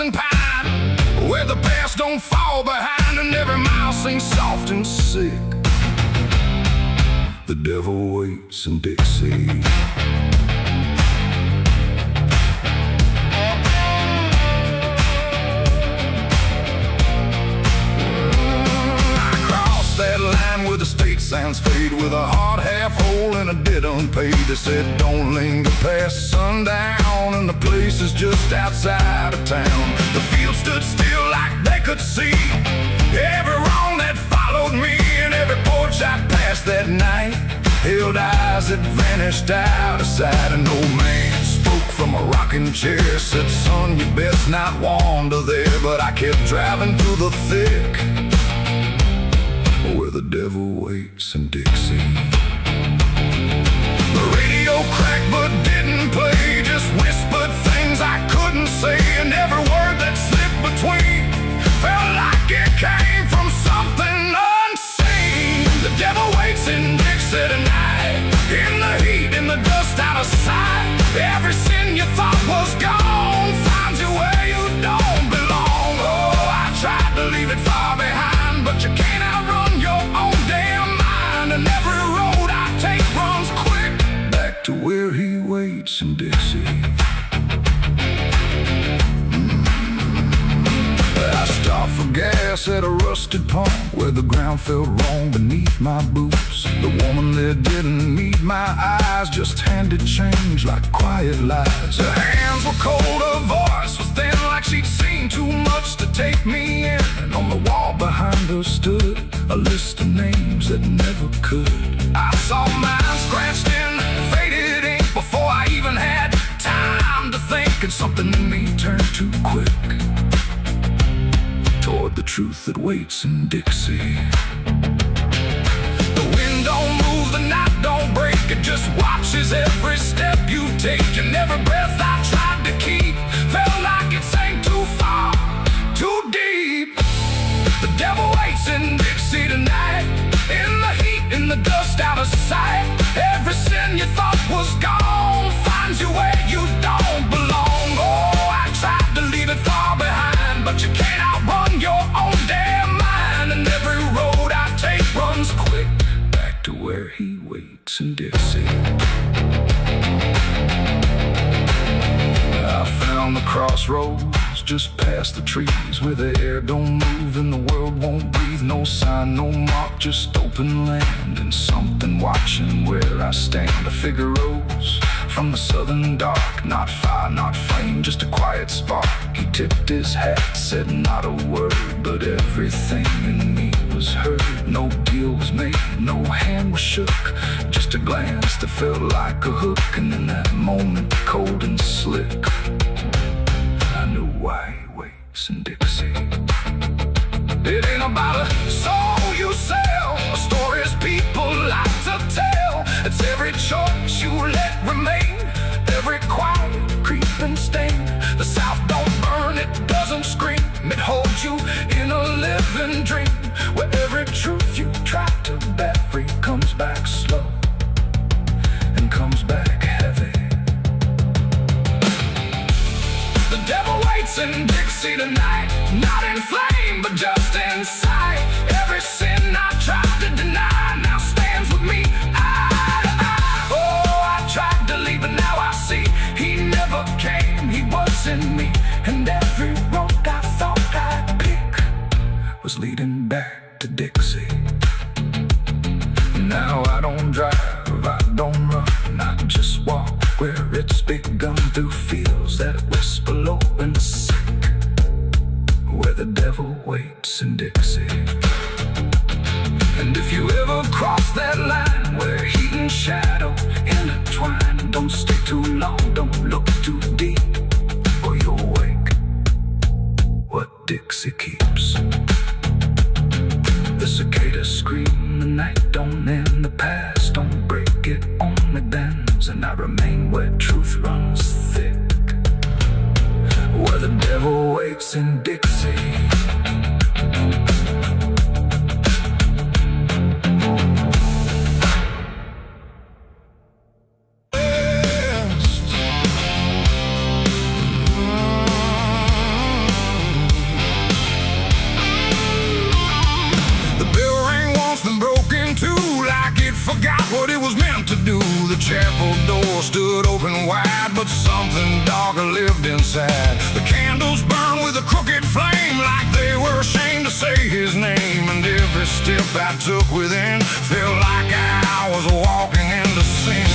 and pine, where the past don't fall behind, and every mile sings soft and sick. The devil waits in Dixie. That line where the state sounds fade, with a hard half hole and a debt unpaid. They said don't linger past sundown, and the place is just outside of town. The field stood still like they could see every wrong that followed me, and every porch I passed that night held eyes that vanished out of sight. An old man spoke from a rocking chair, said, son, you best not wander there. But I kept driving through the thick, where the devil waits in Dixie. The radio cracked but didn't play, just whispered things I couldn't say, and every word that slipped between felt like it came from something unseen. The devil waits in Dixie tonight, in the heat, in the dust, out of sight. Every sin you thought was gone finds you where you don't belong. Oh, I tried to leave it far behind, but you can't outrun your own damn mind. And every road I take runs quick back to where he waits in Dixie. I stopped for gas at a rusted pump, where the ground felt wrong beneath my boots. The woman there didn't meet my eyes, just handed change like quiet lies. Her hands were cold, her voice was thin, like she'd seen too much to take me in. And on the wall behind her stood a list of names that never could. I saw mine scratched in faded ink before I even had time to think, and something in me turned too quick toward the truth that waits in Dixie. The wind don't move, the night don't break, it just watches every step you take. And every breath I tried to keep felt like it sank too far, too deep. The devil waits in Dixie tonight, in the heat, in the dust, out of sight. Every sin you thought was gone finds you where you don't belong. Oh, I tried to leave it far behind, but you can't outrun your own damn mind. And every road I take runs quick back to where he waits in Dixie. I found the crossroads just past the trees, where the air don't move and the world won't breathe. No sign, no mark, just open land, and something watching where I stand. A figure rose from the southern dark, not fire, not flame, just a quiet spark. He tipped his hat, said not a word, but everything in me was heard. No deal was made, no hand was shook, just a glance that felt like a hook. And in that moment, cold and slick, I knew why he waits in Dixie. It ain't about a soul you sell, a stories people like to tell. It's every choice you let remain, every quiet creeping stain. The South don't burn, it doesn't scream, it holds you in a living dream, where every truth you try to bury comes back slow and comes back heavy. The devil waits in Dixie tonight, not in flame, but just in sight. Every sin I tried to deny now stands with me eye to eye. Oh, I tried to leave, but now I see he never came, he was in me. And every road I thought I'd pick was leading back to Dixie. Now I don't drive, I don't run, I just walk where it's begun, through fields that whisper low and sick, where the devil waits in Dixie. And if you ever cross that line where heat and shadow intertwine, don't stay too long, don't look too deep, or you'll wake what Dixie keeps. The cicadas scream, the night don't end, the past don't break, it only bends. And I remain where truth runs thick, where the devil waits in Dixie. sad. The candles burn with a crooked flame, like they were ashamed to say his name. And every step I took within felt like I was walking into sin.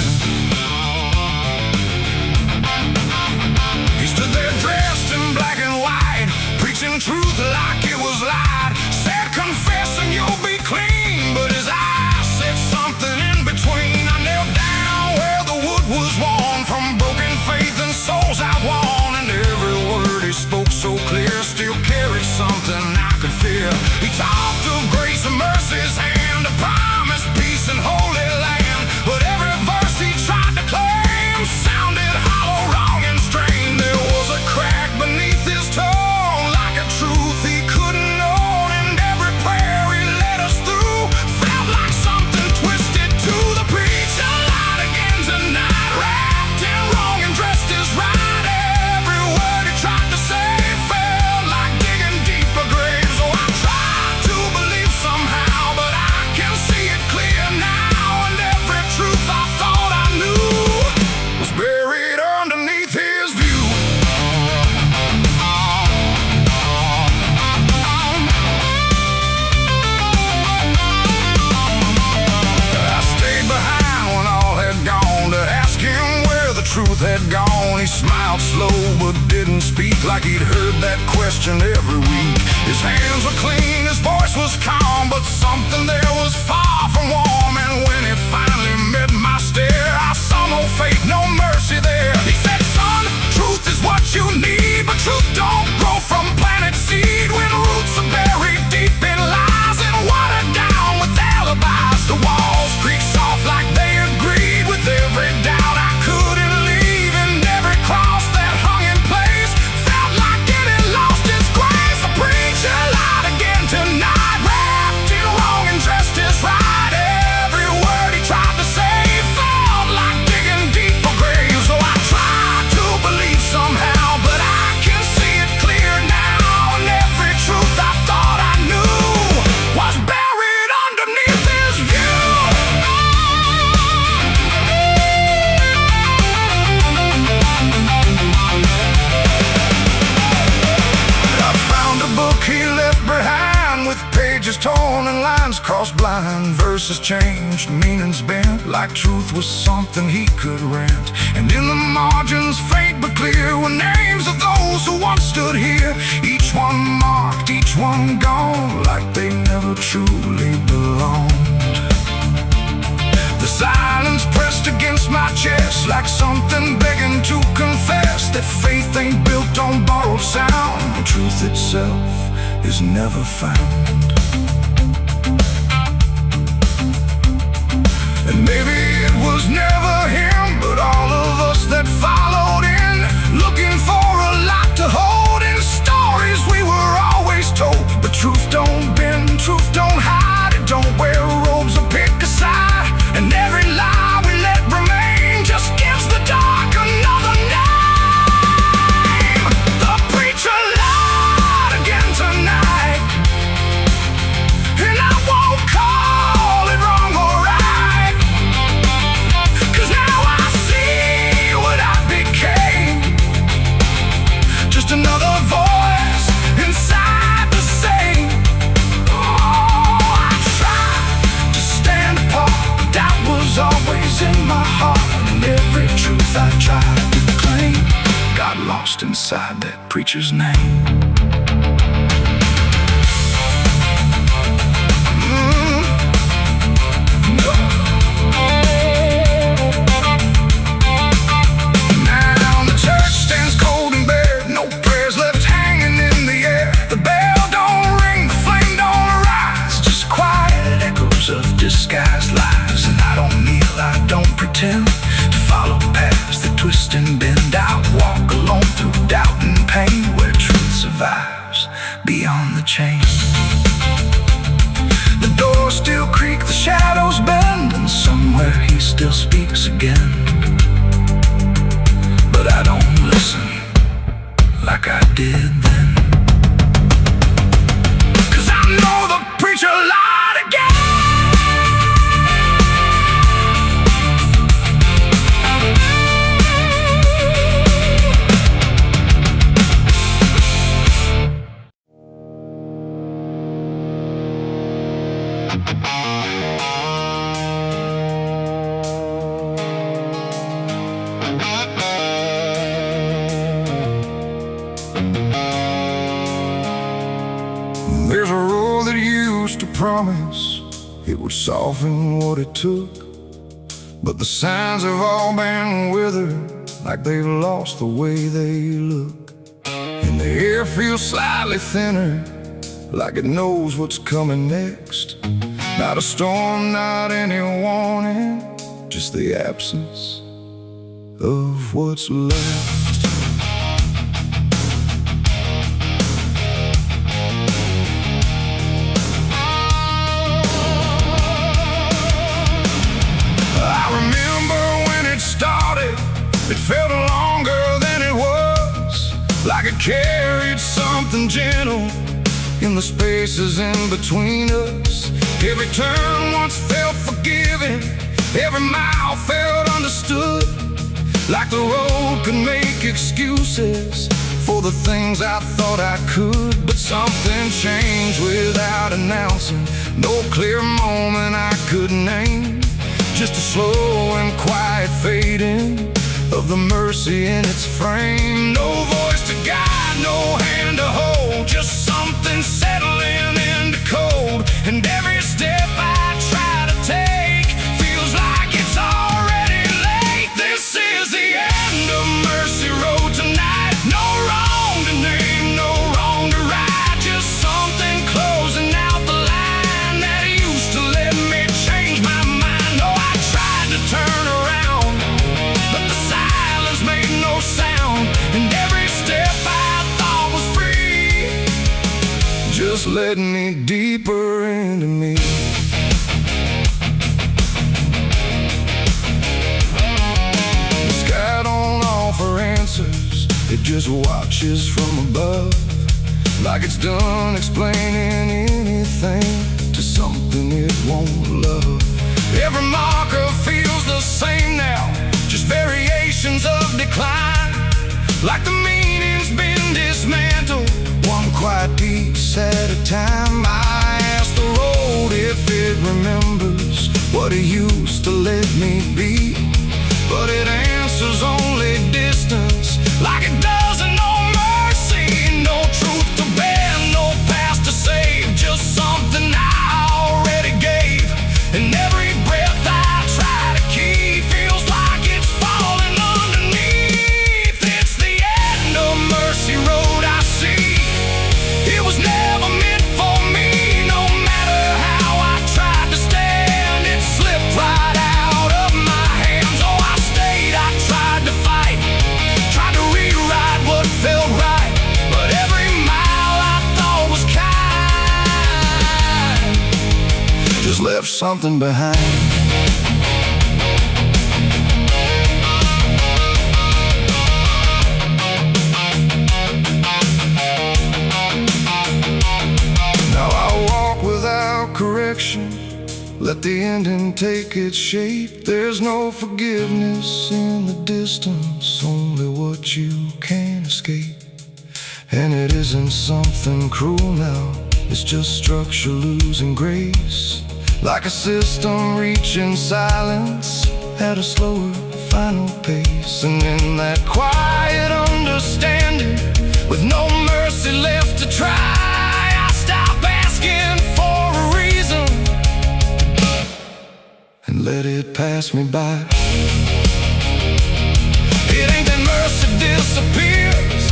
He stood there dressed in black and white, preaching truth like it was lied. Said, confess and you'll be clean, but his eyes said something in between. I knelt down where the wood was worn from broken faith and souls outworn. And every word he spoke so clear still carried something I could feel. He talked of grace and mercy's hand, a promise, peace and holy land. But every verse he tried to claim sounded hollow, wrong and strained. There was a crack beneath his tone, like a truth he couldn't own. And every prayer he led us through felt like something twisted to the preacher. Lied again tonight, wrapped in wrong and dressed as right. Every word he tried to say felt like digging deeper graves. So I tried to believe somehow, but I can see it clear now. And every truth I thought I knew was buried underneath his view. I stayed behind when all had gone to ask him where the truth had gone. He smiled slow but didn't speak, like he'd heard that question every week. His hands were clean, his voice was calm, but something there was far from warm. And when it finally met my stare, I saw no faith, no mercy there. He said, son, truth is what you need, but truth don't grow from planted seed. When roots are buried deep in lies and watered down with alibis, the walls creak soft like they agreed with every doubt I couldn't leave. And every cross that hung in place felt like it had lost its grace. The preacher lied again tonight, wrapped in wrong and dressed as right. Every word he tried to say felt like digging deeper graves. So I tried to believe somehow, but I can see it clear now. And every truth I thought I knew was buried underneath his view. I found a book he left behind, with pages torn and lines crossed blind. Verses changed, meanings bent, like truth was something he could rent. And in the margins, faint but clear, were names of those who once stood here. Each one marked, each one gone, like they never truly belonged. The silence pressed against my chest, like something begging to confess that faith ain't built on borrowed sound. The truth itself is never found. And maybe it was never him, but all of us that followed in, looking for a lot to hold in stories we were always told. But truth don't bend, truth don't hide, it don't wear robes or pick a side. And every lie we let remain just gives the dark another name. The preacher lied again tonight, and I won't call it wrong or right, 'cause now I see what I became. Just another voice inside the same. Oh, I tried to stand apart, but doubt was always in my heart. And every truth I tried to claim got lost inside that preacher's name. Now the church stands cold and bare, no prayers left hanging in the air. The bell don't ring, the flame don't arise, just quiet echoes of disguised lies. And I don't kneel, I don't pretend to follow paths that twist and bend. I walk alone through doubt and pain, where truth survives beyond the chain. The doors still creak, the shadows bend, and somewhere he still speaks again. But I don't listen like I did then, 'cause I know the preacher lied again. There's a road that used to promise it would soften what it took, but the signs have all been withered, like they've lost the way they look. And the air feels slightly thinner, like it knows what's coming next. Not a storm, not any warning, just the absence of what's left. It felt longer than it was, like it carried something gentle in the spaces in between us. Every turn once felt forgiving, every mile felt understood, like the road could make excuses for the things I thought I could. But something changed without announcing, no clear moment I could name, just a slow and quiet fading of the mercy in its frame. No voice to guide, no hand to hold, just something settling into cold. And every step I try to take feels like it's already late. This is the end of Mercy Road tonight. No wrong to name, no wrong to right, just something closing out the line that used to let me change my mind. Oh, I tried to turn around, but the silence made no sound, and every step I thought was free just led me deeper into me. The sky don't offer answers, it just watches from above, like it's done explaining anything to something it won't love. Every marker feels the same now, just variations of decline, like the meaning's been dismantled, one quiet piece at a time. I ask the road if it remembers what it used to let me be, but it answers only distance, like it doesn't know mercy. No truth to bear, no past to save, just something I already gave. And every breath I try to keep feels like it's falling underneath. It's the end of Mercy Road, I see. It was never meant for me. No matter how I tried to stand, it slipped right out of my hands. Oh, I stayed, I tried to fight, tried to rewrite what felt right, but every mile I thought was kind just left something behind. Correction, let the ending take its shape. There's no forgiveness in the distance, only what you can't escape. And it isn't something cruel now, it's just structure losing grace, like a system reaching silence at a slower final pace. And in that quiet understanding, with no mercy left to try, I stop asking for a reason and let it pass me by. It ain't that mercy disappears,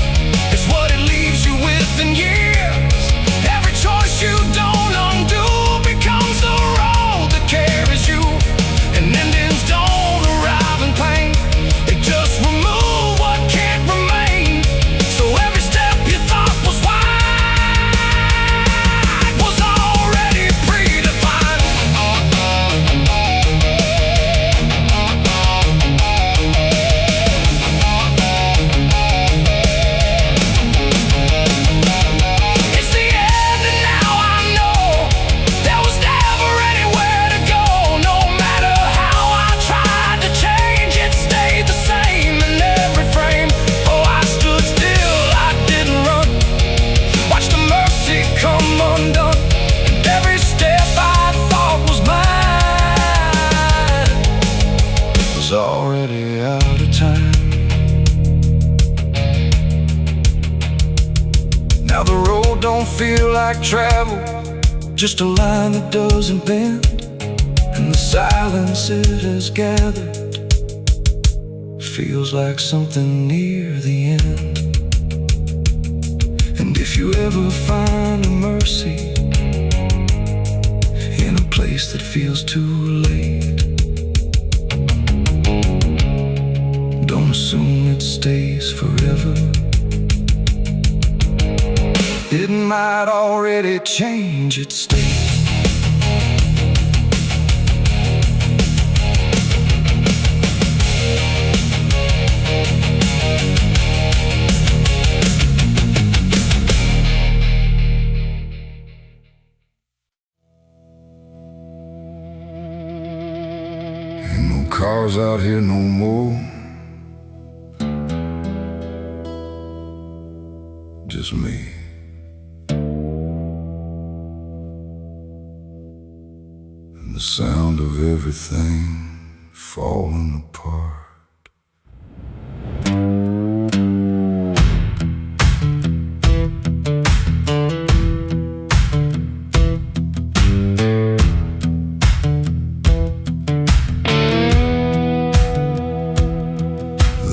it's what it leaves you with in years. Every choice you don't undo becomes the road that carries you, and endings don't arrive in pain, they just remove what can't remain. So every step you thought was wide was already predefined. It's the end, and now I know there was never anywhere to go. No matter how I tried to change, it stayed the same in every frame. Oh, I stood still, I didn't run, watched the mercy come undone, and every step I thought was mine was already out of time. Now the road don't feel like travel, just a line that doesn't bend. And the silence it has gathered feels like something near the end. And if you ever find a mercy in a place that feels too late, don't assume it stays forever. It might already change its state. Ain't no cars out here no more, just me. And the sound of everything falling apart.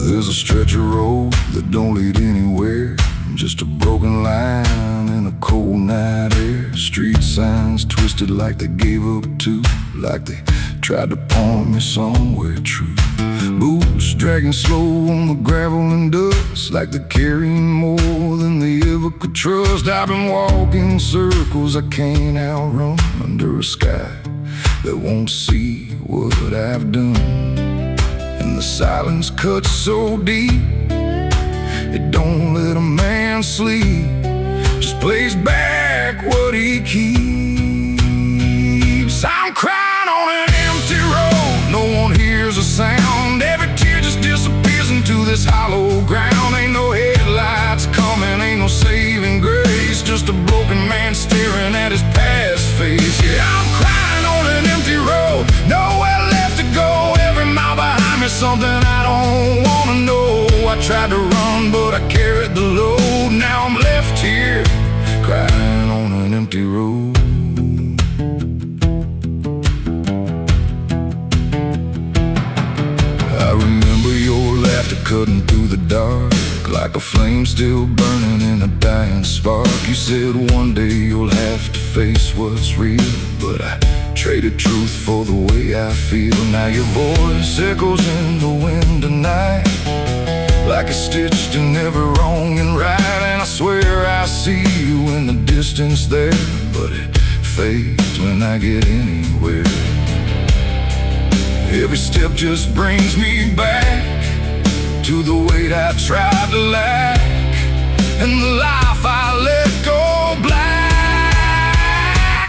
There's a stretch of road that don't lead anywhere, just a broken line in a cold night air. Street signs twisted like they gave up too, like they tried to point me somewhere true. Boots dragging slow on the gravel and dust, like they're carrying more than they ever could trust. I've been walking circles I can't outrun, under a sky that won't see what I've done. And the silence cuts so deep, it don't let a man sleep, just plays back what he keeps. I'm crying on an empty road, no one hears a sound. Every tear just disappears into this hollow ground. Ain't no headlights coming, ain't no saving grace, just a broken man staring at his past face. Yeah, I'm crying on an empty road, nowhere left to go. Every mile behind me, something I don't wanna know. I tried to run, but I carried the load. Now I'm left here, crying on an empty road. I remember your laughter cutting through the dark, like a flame still burning in a dying spark. You said one day you'll have to face what's real, but I traded truth for the way I feel. Now your voice echoes in the wind tonight, like it's stitched in every wrong and right. And I swear I see you in the distance there, but it fades when I get anywhere. Every step just brings me back to the weight I tried to lack, and the life I let go black.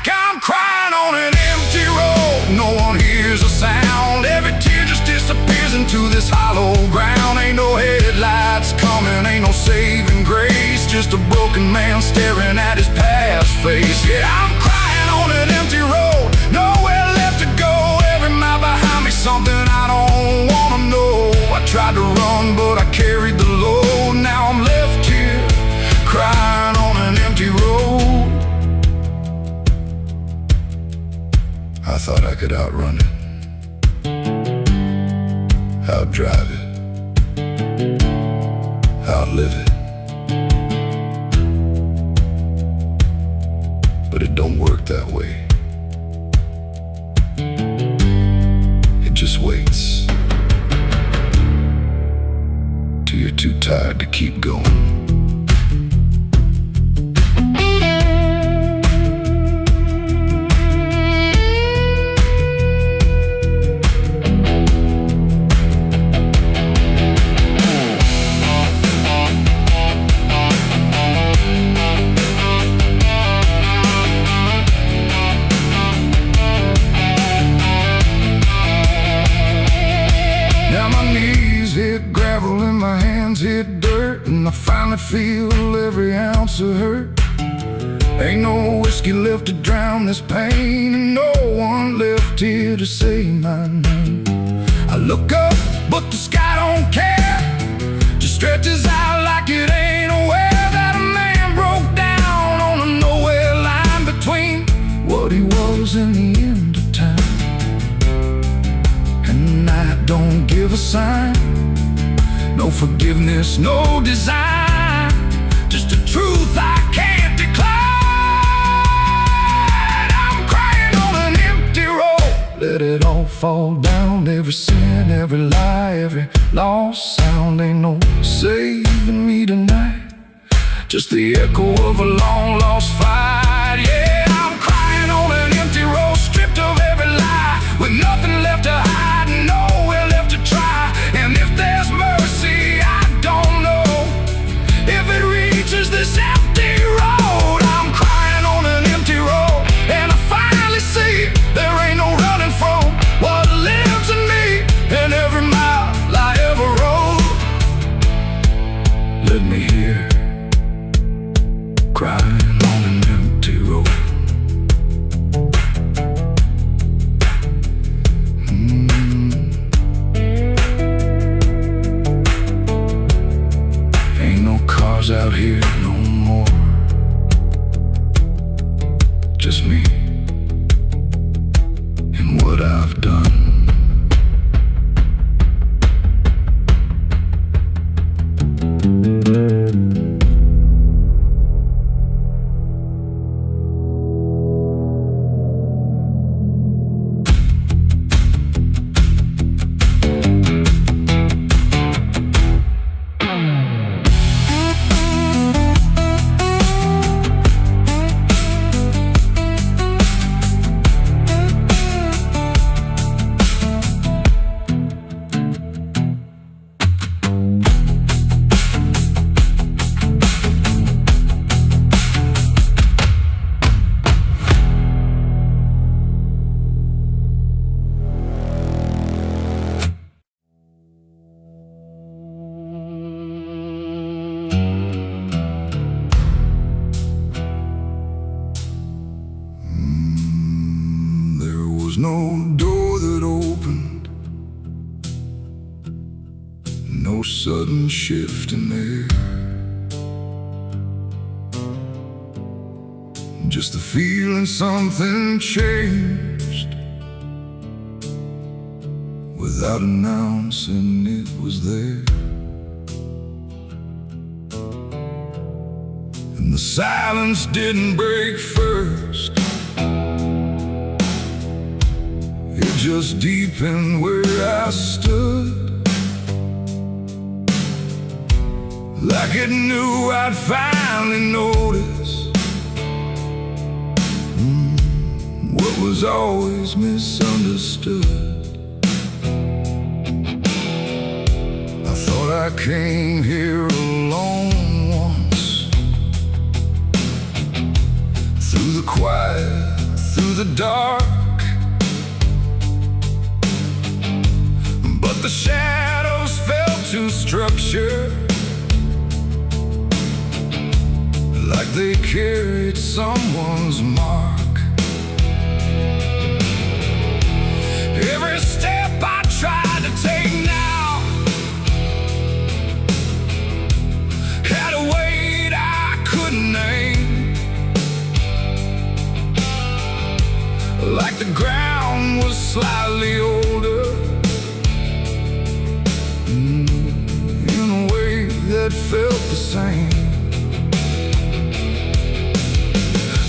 I'm crying on an empty road, no one hears a sound. Every tear just disappears into this hollow ground. Ain't no headlights coming, ain't no saving grace, just a broken man staring at his past face. Yeah, I'm crying on an empty road, nowhere left to go. Every mile behind me, something I don't wanna know. I tried to run, but I carried the load. Now I'm left here, crying on an empty road. I thought I could outrun it, outdrive it, outlive it, but it don't work that way. It just waits till you're too tired to keep going. Hit dirt, and I finally feel every ounce of hurt. Ain't no whiskey left to drown this pain, and no one left here to say my name. I look up, but the sky don't care, just stretches out like it ain't aware that a man broke down but he was in the end of time. And night don't give a sign, no forgiveness, no design, just a truth I can't decline. I'm crying on an empty road, let it all fall down. Every sin, every lie, every lost sound. Ain't no saving me tonight, just the echo of a long lost fight. Yeah, I'm crying on an empty road, stripped of every lie, with nothing left to hide, nowhere left to try. And if there's mercy, I don't know if it reaches this empty road. I'm crying on an empty road, and I finally see there ain't no running from what lives in me and every mile I ever rode. Let me hear crying on an empty road. Ain't no cars out here no more, just me and what I've done. No door that opened, no sudden shift in air, just the feeling something changed without announcing it was there. And the silence didn't break first, just deepened where I stood, like it knew I'd finally notice what was always misunderstood. I thought I came here alone once, through the quiet, through the dark. But the shadows fell to structure, like they carried someone's mark. Every step I tried to take now had a weight I couldn't name, like the ground was slightly older, that felt the same.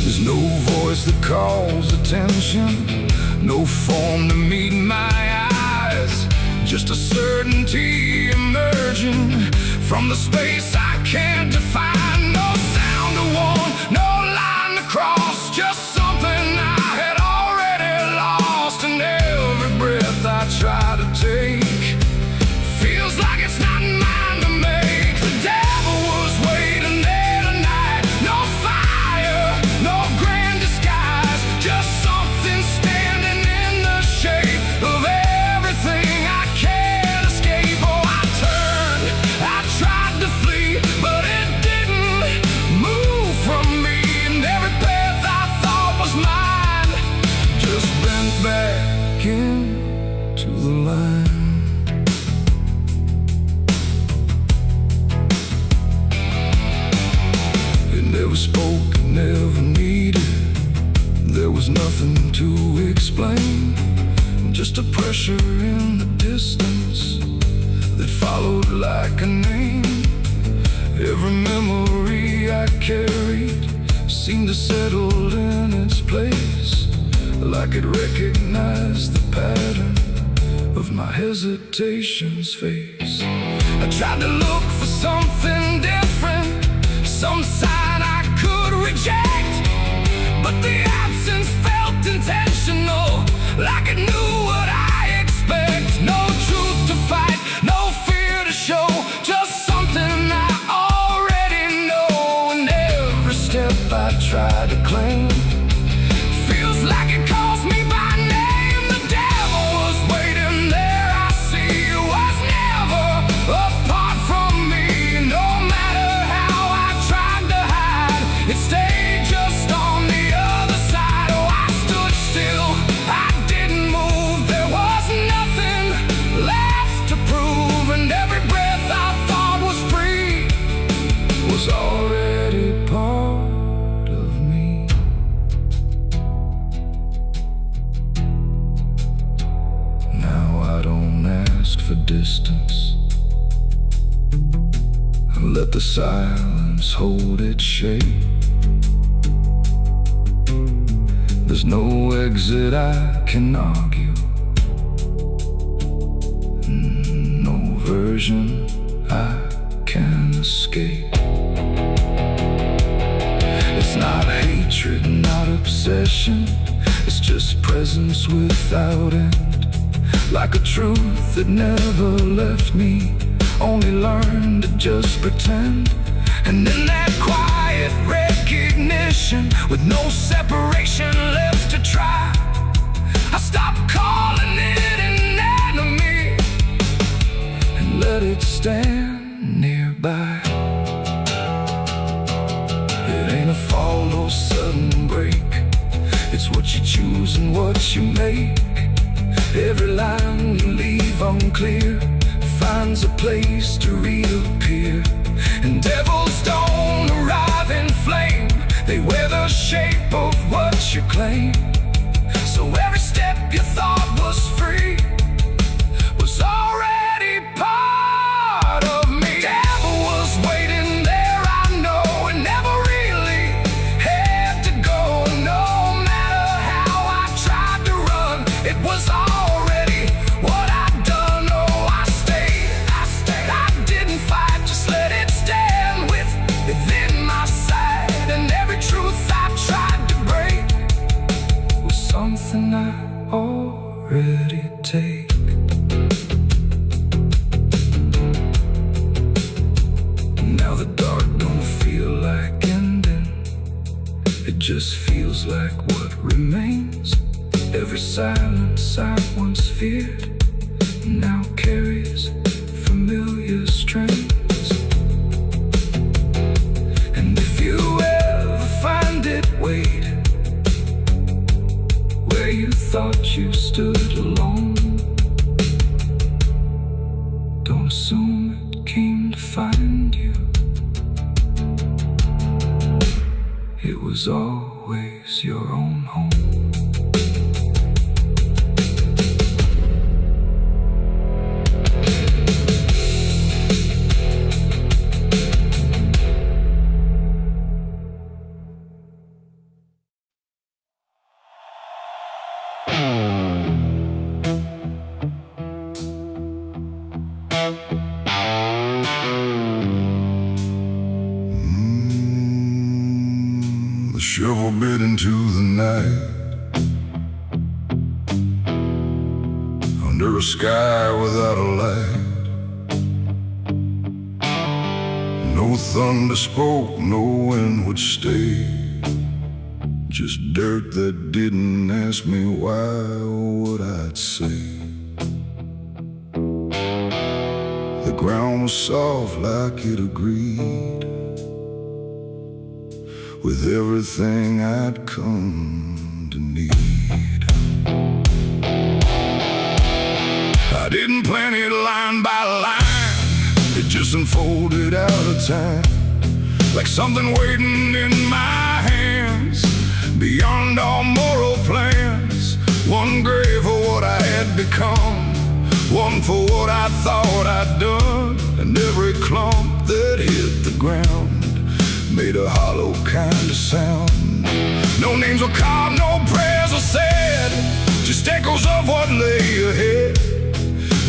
There's no voice that calls attention, no form to meet my eyes, just a certainty emerging from the space I can't define. No sound to warn, no line to cross, just something I had already lost. And every breath I try to take feels like it's not mine to make. The devil was waiting there tonight. No fire, no grand disguise, just something standing in the shape of everything I can't escape. Oh, I turned, I tried to flee, but it didn't move from me. And every path I thought was mine just bent back into the line. Never spoke, never needed There was nothing to explain, just a pressure in the distance that followed like a name. Every memory I carried seemed to settle in its place, like it recognized the pattern of my hesitation's face. I tried to look for something different, some sign I could reject, but the absence felt intentional, like it knew what I expect. No truth to fight, no fear to show, just something I already know. And every step I try to claim feels like it calls me by name. The devil was waiting there, I see. It was never apart from me. No matter how I tried to hide, it stayed just on the other side. Oh, I stood still, I didn't move. There was nothing left to prove, and every breath I thought was free was already part of me. Now I don't ask for distance, I let the silence hold its shape. There's no exit I can argue, no version I can escape. It's not hatred, not obsession, it's just presence without end. Like a truth that never left me, only learned to just pretend. And in that quiet recognition, with no separation left to try, I stopped calling it an enemy and let it stand nearby. It ain't a fall, no sudden break, it's what you choose and what you make. Every line you leave unclear finds a place to reappear. And devils don't arrive in flame, they wear the shape of what you claim. So every step you thought was free was already part of me. Devil was waiting there, I know, and never really had to go. No matter how I tried to run, it was already what I'd done. Oh, I stayed, I didn't fight, just let it stand within my sight. And every truth I tried to break was something I already take. Now the dark don't feel like ending, it just feels like what remains. Every silence I once feared now carries familiar strings. And if you ever find it, wait where you thought you stood alone. Don't assume it came to find you, it was always your own home. The shovel bit into the night, under a sky without a light. No thunder spoke, no wind would stay, just dirt that didn't ask me why or what I'd say. The ground was soft like it agreed with everything I'd come to need. I didn't plan it line by line, it just unfolded out of time, like something waiting in my hands, beyond all more wrong for what I thought I'd done, and every clump that hit the ground made a hollow kind of sound. No names were called, no prayers were said, just echoes of what lay ahead.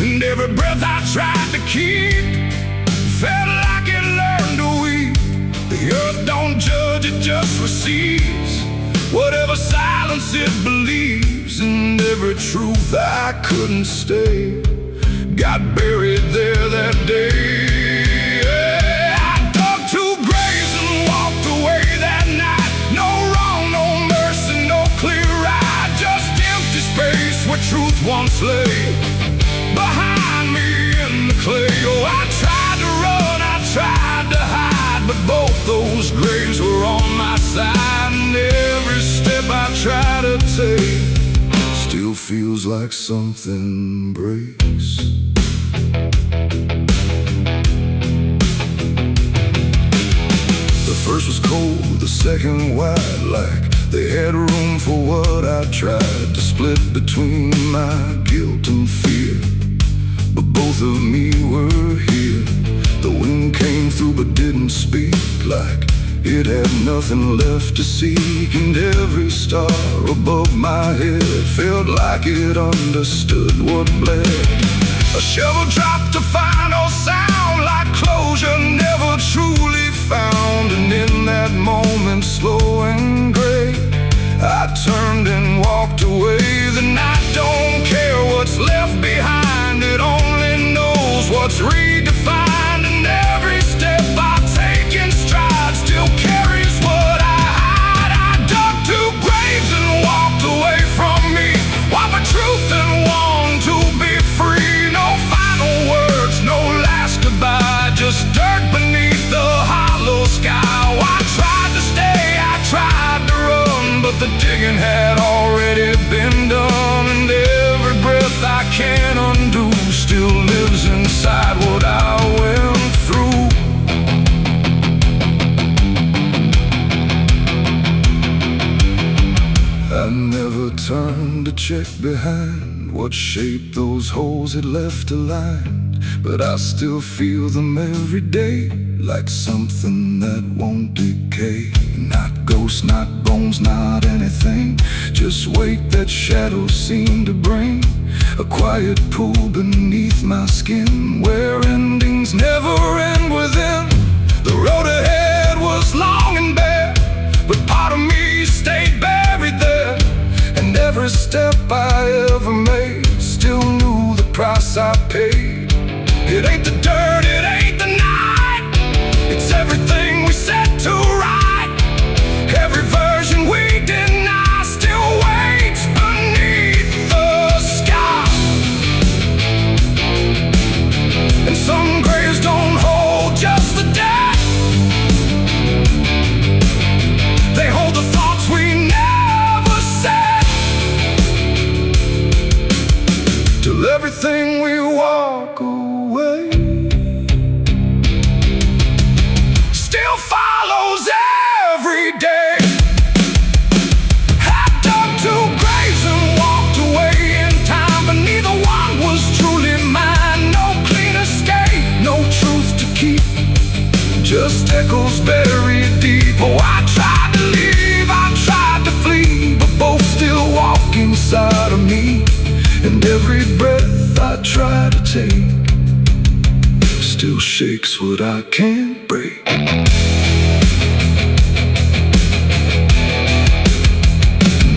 And every breath I tried to keep felt like it learned to weep. The earth don't judge, it just receives whatever silence it believes. And every truth I couldn't stay got buried there that day. I dug 2 graves and walked away that night. No wrong, no mercy, no clear ride, just empty space where truth once lay behind me in the clay. Oh, I tried to run, I tried to hide, but both those graves were on my side. And every step I try to take still feels like something breaks. The first was cold, the second wide, like they had room for what I tried to split between my guilt and fear. But both of me were here. The wind came through but didn't speak, like it had nothing left to seek. And every star above my head felt like it understood what bled. A shovel dropped to final sound, like closure never truly found. And in that moment, slow and gray, I turned and walked away. The night don't care what's left behind, it only knows what's redefined. And every step I take in stride still carries what I hide. I dug 2 graves and walked away from me, one for truth and one to be free. No final words, no last goodbye, just dirt beneath the hollow sky. Oh, I tried to stay, I tried to run, but the digging had already been done. And every breath I can't undo still lives inside what I went through. I never turned to check behind what shape those holes had left aligned, but I still feel them every day, like something that won't decay. Not ghosts, not bones, not anything, just weight that shadows seem to bring. A quiet pool beneath my skin, where endings never end within. The road ahead was long and bare, but part of me stayed buried there. And every step I ever made still knew the price I paid. It ain't the dirt, it ain't the night, it's everything we set to right. Every version we deny still waits beneath the sky. And some graves don't hold just the dead, they hold the thoughts we never said. Till everything we walk away still follows every day. I dug 2 graves and walked away in time, but neither one was truly mine. No clean escape, no truth to keep, just echoes buried deep. Oh, I tried to leave, I tried to flee, but both still walk inside of me. And every breath I try to take still shakes what I can't break.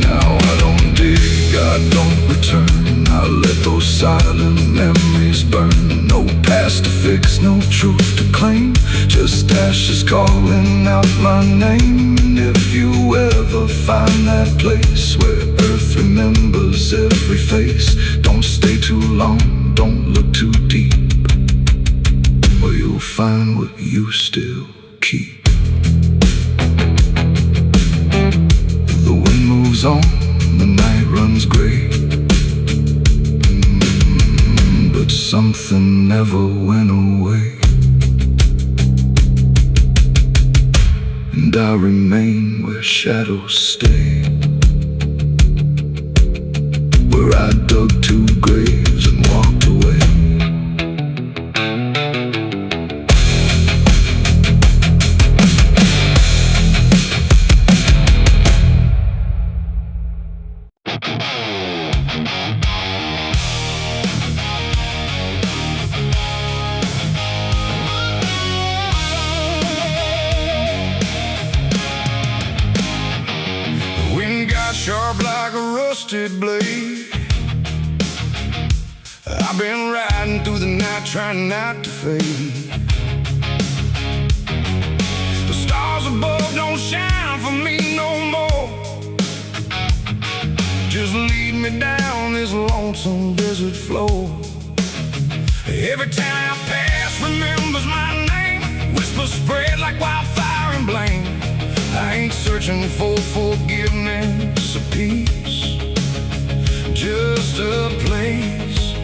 Now I don't dig, I don't return, I let those silent memories burn. No past to fix, no truth to claim, just ashes calling out my name. And if you ever find that place where earth remembers every face, don't stay too long, don't look too deep, or you'll find what you still keep. The wind moves on, the night runs gray, but something never went away. And I remain where shadows stay, where I dug 2 graves and walked away. sharp like a rusted blade. I've been riding through the night trying not to fade. The stars above don't shine for me no more. Just lead me down this lonesome desert floor. Every town I pass remembers my name. Whispers spread like wildfire and blame. I ain't searching for forgiveness or peace, just a place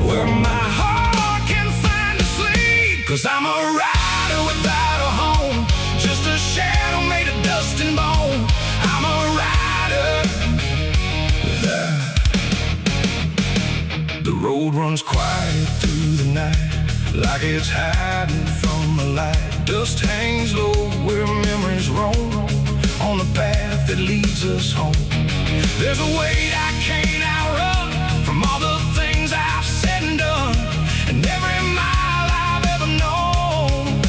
where my heart can find a sleep. 'Cause I'm a rider without a home, just a shadow made of dust and bone. I'm a rider. The road runs quiet through the night, like it's hiding from the light. Dust hangs low where memories roam, on the path that leads us home. There's a weight I can't outrun, from all the things I've said and done. And every mile I've ever known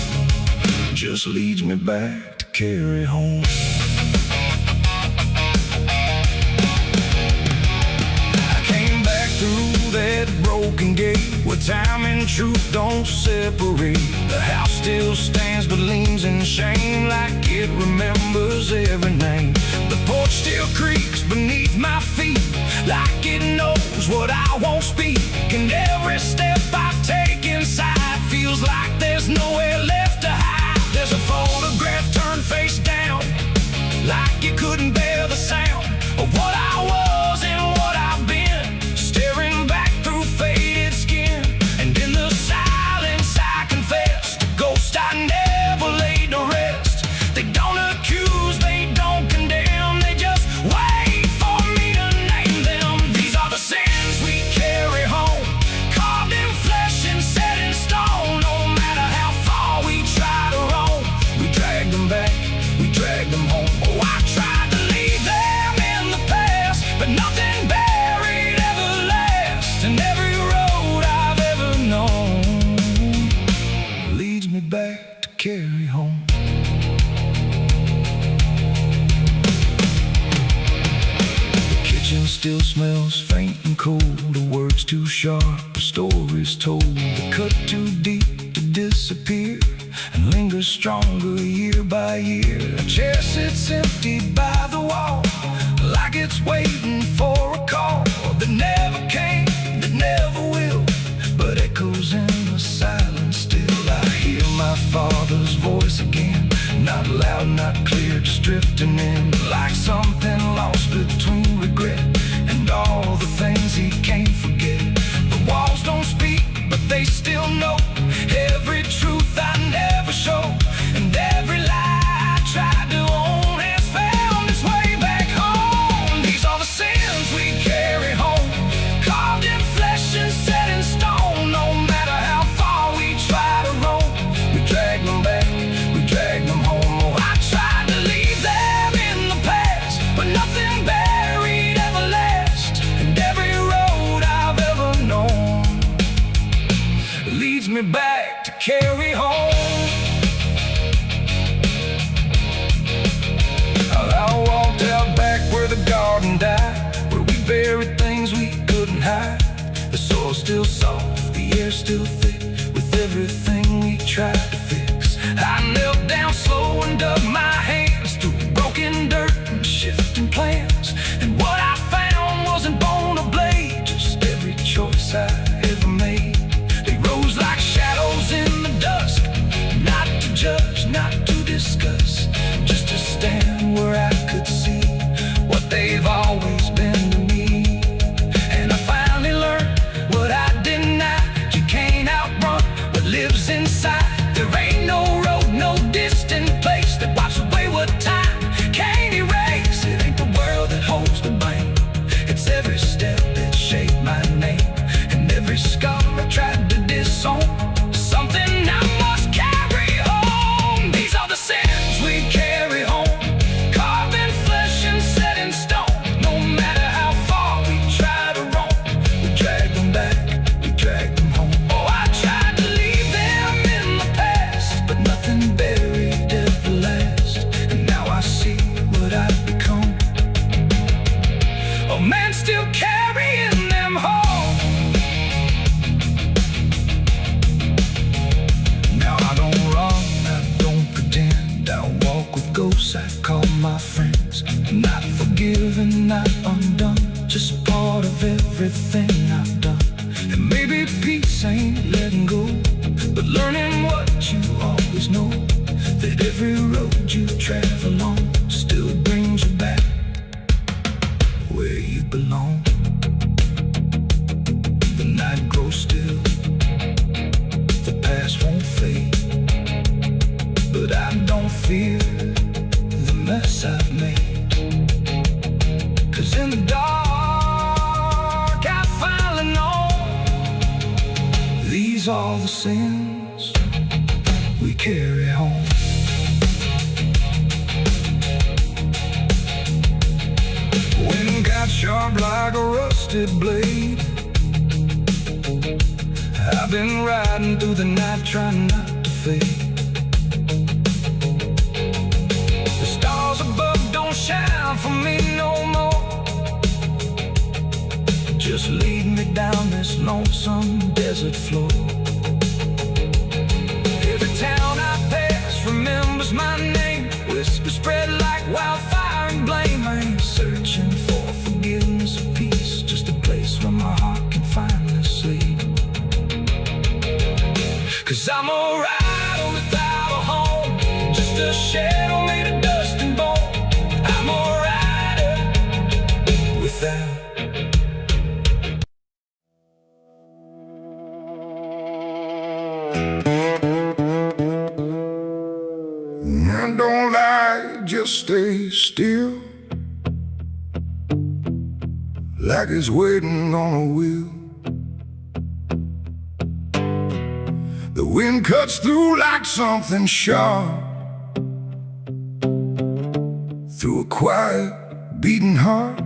just leads me back to carry home. I came back through that broken gate, where time and truth don't separate. The house still stands but leans in shame, like it remembers every name. The porch still creaks beneath my feet, like it knows what I won't speak. And every step I take inside feels like there's nowhere left to hide. There's a photograph turned face down, like it couldn't bear the sound of what I was and what I've been, staring back through faded skin. And in the silence I confess, the ghost I never laid to rest. They don't accuse, they don't condemn, they just wait for me to name them. These are the sins we carry home, carved in flesh and set in stone. No matter how far we try to roam, we drag them back, we drag them home. Oh, I tried to leave them in the past, but nothing buried ever lasts. And every road I've ever known leads me back to carry home. The kitchen still smells faint and cold, the words too sharp, the stories told. The cut too deep to disappear, and lingers stronger year by year. A chair sits empty by the wall, like it's waiting for a call that never came, that never will, but echoes in the silence still. I hear my father's voice again, not loud, not clear, just drifting in, like something lost between regret and all the things he can't forget. The walls don't speak, but they still know every truth I never show, and every lie I tried to own has found its way back home. These are the sins we carry home, carved in flesh and set in stone. No matter how far we try to roam, we drag them back, we drag them home. Oh, I tried to leave them in the past, but nothing buried ever lasts. And every road I've ever known leads me back to carry home. I walked out back where the garden died, where we buried things we couldn't hide. The soil's still soft, the air's still thick, with everything we tried to fix. I knelt down slow and dug my hands through broken dirt and shifting plans. And what I found wasn't bone or blade, just every choice I ever made. They rose like shadows in the dusk, not to judge, not to discuss, just to stand where I could see what they've always been to me. And I finally learned what I denied: you can't outrun what lives inside. There ain't no road, no distant place that wipes away what time can't erase. It ain't the world that holds the blame, it's every step that shaped my name, and every scar I tried to disown. Something I must carry home. These are the sins we carry home, carved in flesh and set in stone. No things. Not forgiven, not undone, just part of everything I've done. And maybe peace ain't letting go, but learning what you always know, that every road you travel on still brings you back where you belong. The night grows still, the past won't fade, but I don't fear the mess I've made. 'Cause in the dark I finally know these are the sins we carry home. Wind got sharp like a rusted blade. I've been riding through the night trying not to fade. The stars above don't shine for me no more. Just lead me down this lonesome desert floor. Every town I pass remembers my name. Whispers spread like wildfire and blame. I ain't searching for forgiveness or peace, just a place where my heart can finally sleep. 'Cause I'm a rider without a home, just a shadow made of dust and bone. I'm a rider without. And don't lie, just stay still, like it's waiting on a wheel. The wind cuts through like something sharp, through a quiet, beating heart.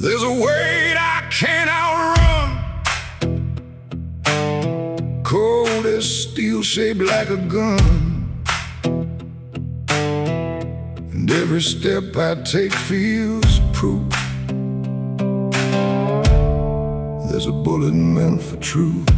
There's a weight I can't outrun, cold as steel, shaped like a gun. And every step I take feels proof there's a bullet meant for truth.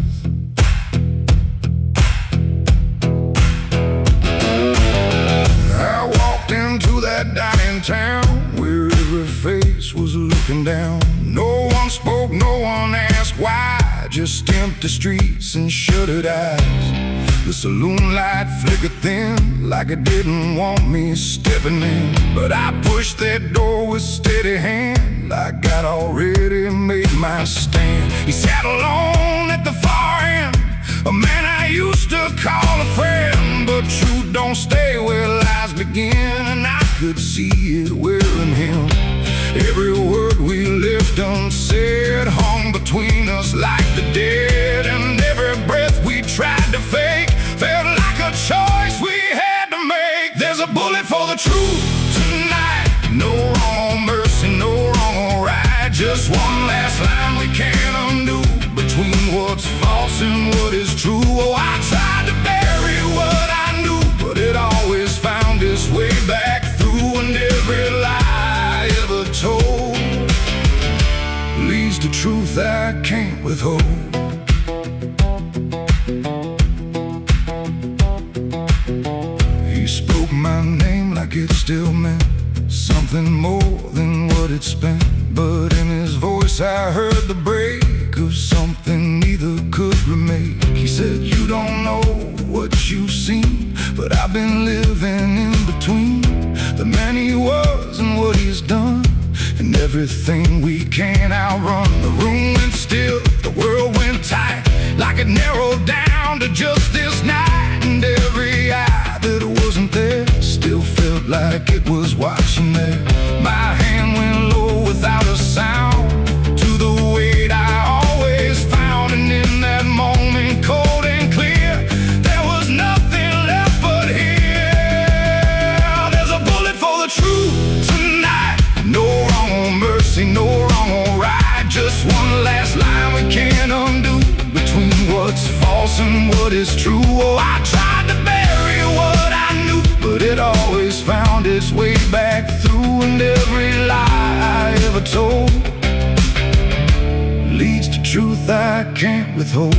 I walked into that dining town where every face was looking down. No one spoke, no one asked why, just empty streets and shuttered eyes. The saloon light flickered thin, like it didn't want me stepping in. But I pushed that door with steady hand, like I'd already made my stand. He sat alone at the far end, a man I used to call a friend. But truth don't stay where lies begin, and I could see it wearing him. Every word we left unsaid hung between us like the dead. And every breath we tried to fake felt like a choice we had to make. There's a bullet for the truth tonight. No wrong or mercy, no wrong or right. Just one last line we can't undo, between what's false and what is true. Oh, I tried to bury what I knew, but it always found its way back through. And every lie I ever told leads to truth I can't withhold. He spoke my name like it still meant something more than what it spent. But in his voice I heard the break of something neither could remake. He said, you don't know what you've seen, but I've been living in between the man he was and what he's done, and everything we can't outrun. The room went still, the world went tight, like it narrowed down to just this night. And every eye that wasn't there still felt like it was watching there. My hand went low without a sound, to the weight I always found. And in that moment, cold and clear, there was nothing left but here. There's a bullet for the truth tonight. No wrong or mercy, no wrong or right. Just one last line we can't undo, between what's false and what is true. Oh, I tried to bury what I knew, but it always found its way back through. And every lie I ever told leads to truth I can't withhold.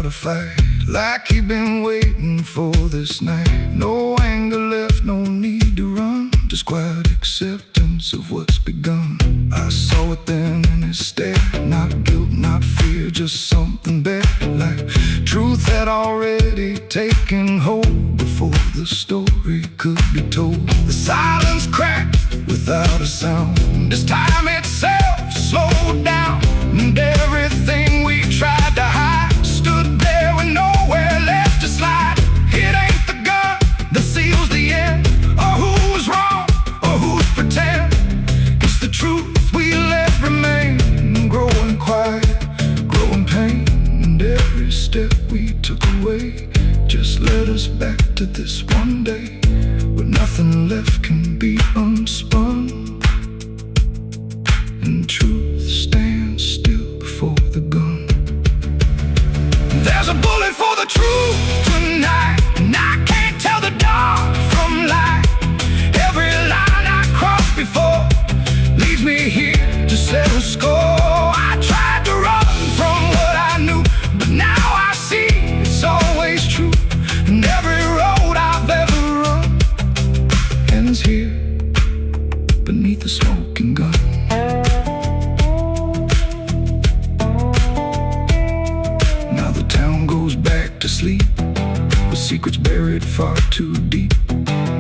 a fight, like he'd been waiting for this night. No anger left, no need to run, just quiet acceptance of what's begun. I saw it then in his stare, not guilt, not fear, just something better, like truth had already taken hold before the story could be told. The silence cracked without a sound. This time itself slowed down, and everything we tried to hide stood there with nowhere left to slide. It ain't the gun that seals the end, or who's wrong, or who's pretend. It's the truth we let remain, growing quiet, growing pain. And every step we took away just led us back to this one day, where nothing left can be unspun, and truth stands still before the gun. There's a bullet for the truth tonight, and I can't tell the dark from light. Every line I crossed before leads me here to settle score. I tried to run from what I knew, but now I see it's always true. And every road I've ever run ends here beneath the smoking gun. Now the town goes back to sleep, with secrets buried far too deep.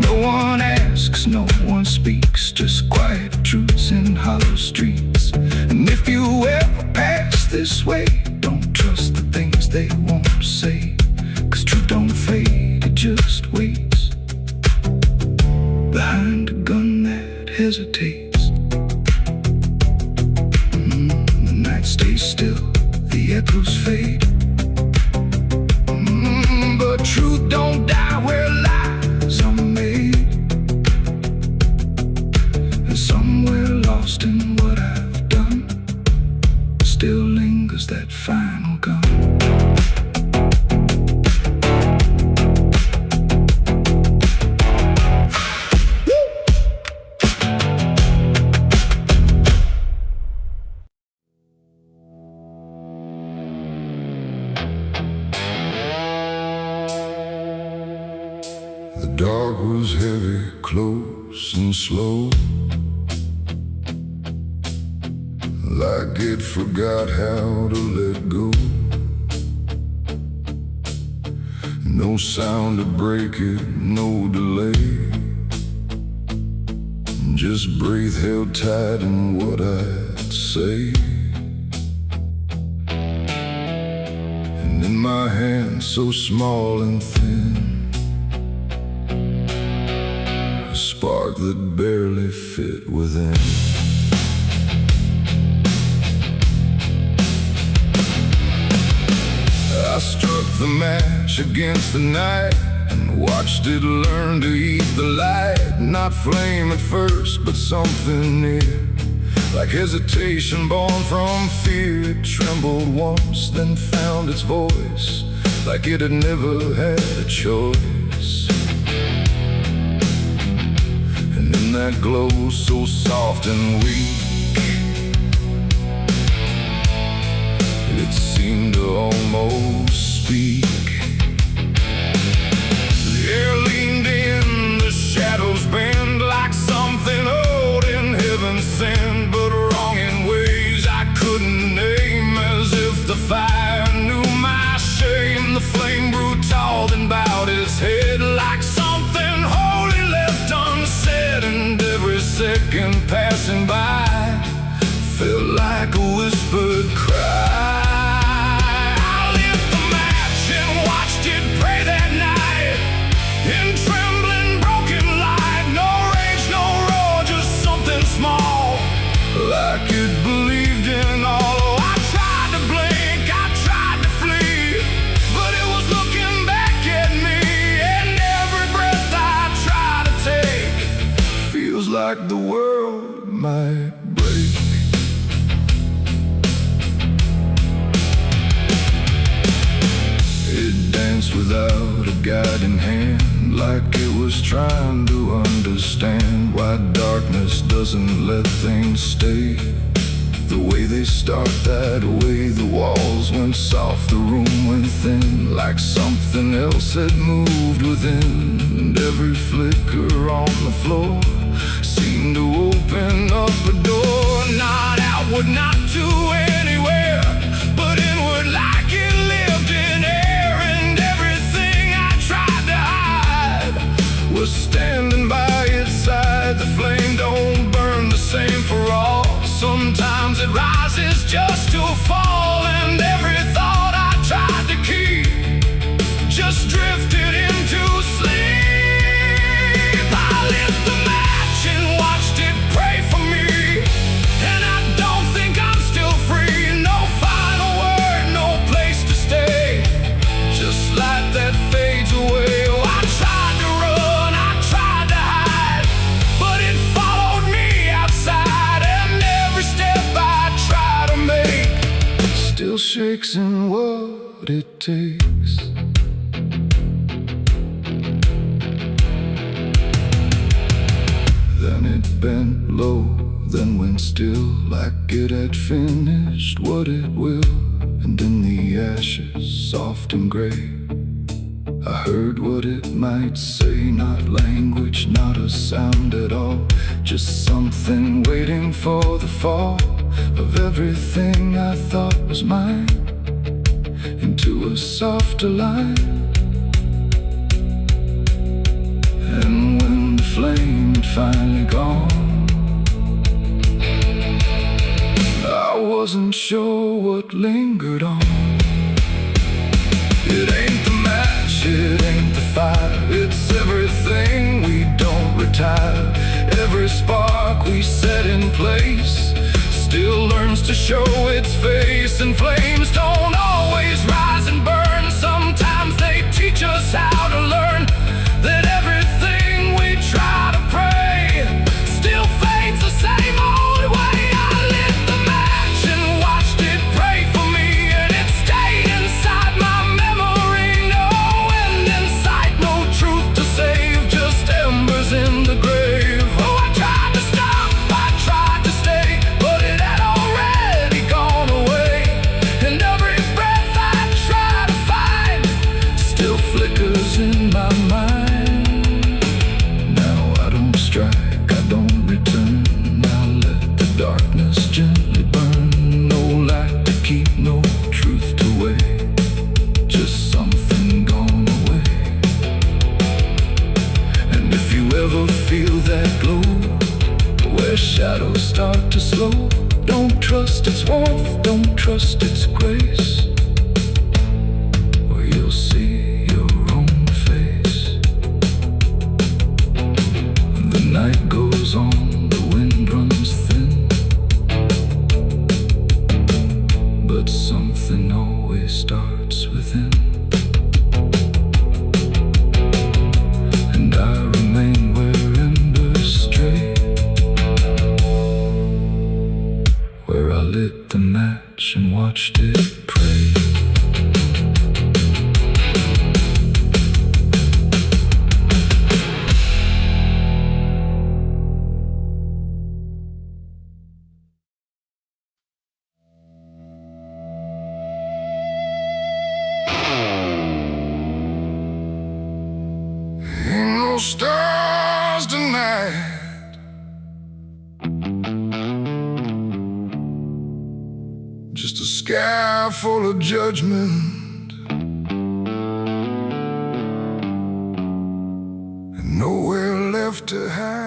No one asks, no one speaks, just quiet truths in hollow streets. And if you ever pass this way, don't trust the things they won't say, 'cause truth don't fade, it just waits behind a gun that hesitates. The night stays still, the echoes fade, but truth don't die where lies are made. And somewhere lost in what I've done still lingers that final gun. The dark was heavy, close and slow, like it forgot how to let go. No sound to break it, no delay, just breath held tight in what I'd say. And in my hand so small and thin, a spark that barely fit within. I struck the match against the night and watched it learn to eat the light. Not flame at first, but something near, like hesitation born from fear. It trembled once, then found its voice, like it had never had a choice. And in that glow so soft and weak, it seemed to almost speak. The air leaned in, the shadows bend, like something old in heaven sent, but wrong in ways I couldn't name. As if the fire knew my shame, the flame grew tall, then bowed its head, like something holy left unsaid. And every second passing by felt like a whispered cry. In trembling, broken light, no rage, no roar, just something small, like it believed in all. Oh, I tried to blink, I tried to flee, but it was looking back at me. And every breath I try to take feels like the world might break. It danced without a guiding hand, like it was trying to understand why darkness doesn't let things stay. The way they start, that way the walls went soft, the room went thin, like something else had moved within. And every flicker on the floor seemed to open up a door, not outward, not to anywhere, but inward, like it lived in air. And everything I tried to hide was standing by its side. The flame don't burn the same for all. Sometimes it rises just to fall, and every thought I tried to keep just drifted into sleep. I lit the match and watched it pray for me, and I don't think I'm still free. No final word, no place to stay, just light that fades away. Oh, I tried to run, I tried to hide, but it followed me outside, and every step I try to make still shakes in what it takes. Then it bent low, then went still, like it had finished what it will. And in the ashes, soft and gray, I heard what it might say. Not language, not a sound at all, just something waiting for the fall of everything I thought was mine into a softer line. And when the flame had finally gone, I wasn't sure what lingered on. It ain't the match, it ain't the fire, it's everything we don't retire. Every spark we set in place still learns to show its face. And flames don't always rise and burn, sometimes they teach us how to learn that everything we try to pray still fades the same old way. I lit the match and watched it pray for me, and it stayed inside my memory. No end in sight, no truth to save, just embers in the grave. Oh, I tried to stop, I tried to stay, but it had already gone away. And every breath I try to find still flickers in my mind. Now I don't strike, I don't return, I let the darkness gently burn. No light to keep, no truth to weigh, just something gone away. And if you ever feel that glow, where shadows start to slow, don't trust its warmth, don't trust its grace, or you'll see your own face. The night goes on, the wind runs thin, but something always starts within. And I remain where embers stray, where I lit the match and watched it pray. Ain't no stars tonight, just a sky full of judgment, and nowhere left to hide.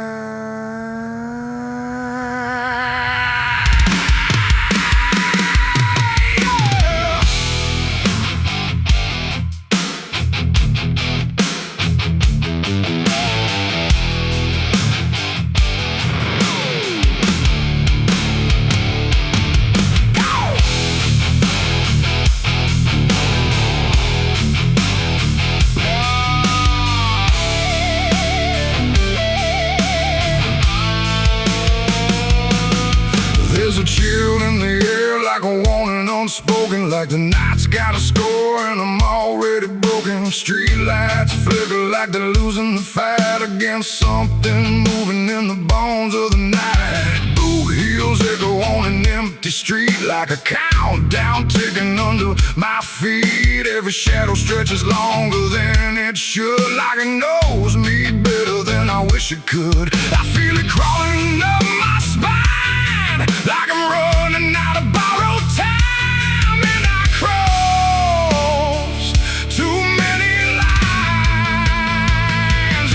There's a chill in the air, like a warning unspoken, like the night's got a score and I'm already broken. Street lights flicker like they're losing the fight against something moving in the bones of the night. Boot heels echo on an empty like a countdown ticking under my feet. Every shadow stretches longer than it should, like it knows me better than I wish it could. I feel it crawling up my spine, like I'm running out of borrowed time, and I crossed too many lines.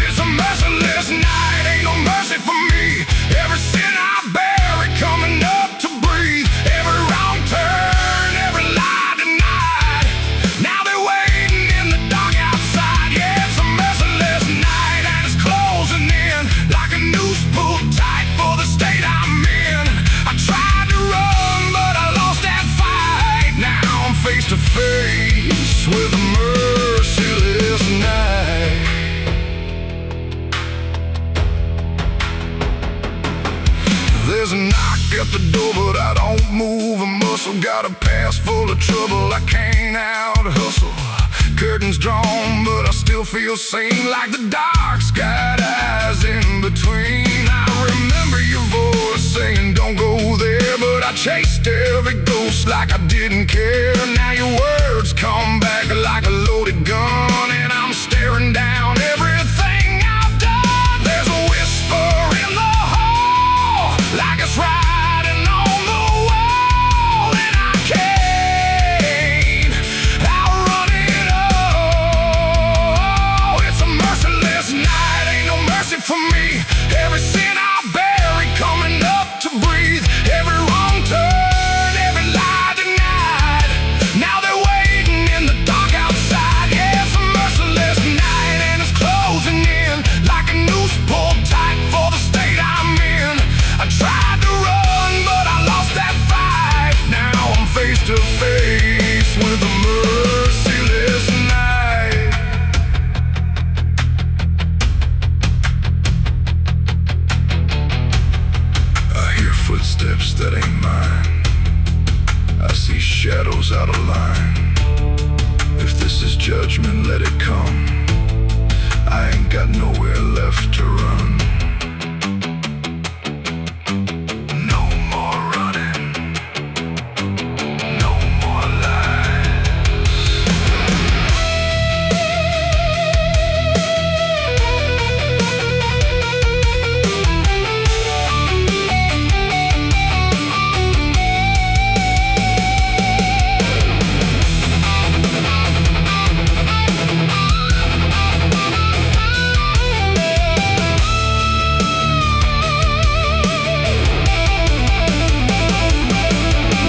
It's a merciless night, ain't no mercy for me. Every sin I bury coming up to breathe, every wrong turn, every lie denied. Now they're waiting in the dark outside. Yeah, it's a merciless night and it's closing in like a noose pulled tight for the state I'm in. I tried to run, but I lost that fight. Now I'm face to face with a merciless night. There's a knock at the door, but I don't move a muscle. Got a past full of trouble I can't out-hustle. Curtains drawn, but I still feel sane, like the dark's got eyes in between. I remember your voice saying don't go there, but I chased every ghost like I didn't care. Now your words come back like a loaded gun, and I'm staring down everything I've done. There's a whisper in the hall, like it's riding on the wall, and I can't outrun it all. It's a merciless night, ain't no mercy for me. Every sin I bury coming up to breathe, every wrong turn, every lie denied. Now they're waiting in the dark outside. Yeah, it's a merciless night and it's closing in like a noose pulled tight for the state I'm in. I tried to run, but I lost that fight. Now I'm face to face with a merciless night. I hear footsteps that ain't mine. I see shadows out of line. If this is judgment, let it come. I ain't got nowhere left to run. No more running, no more lies.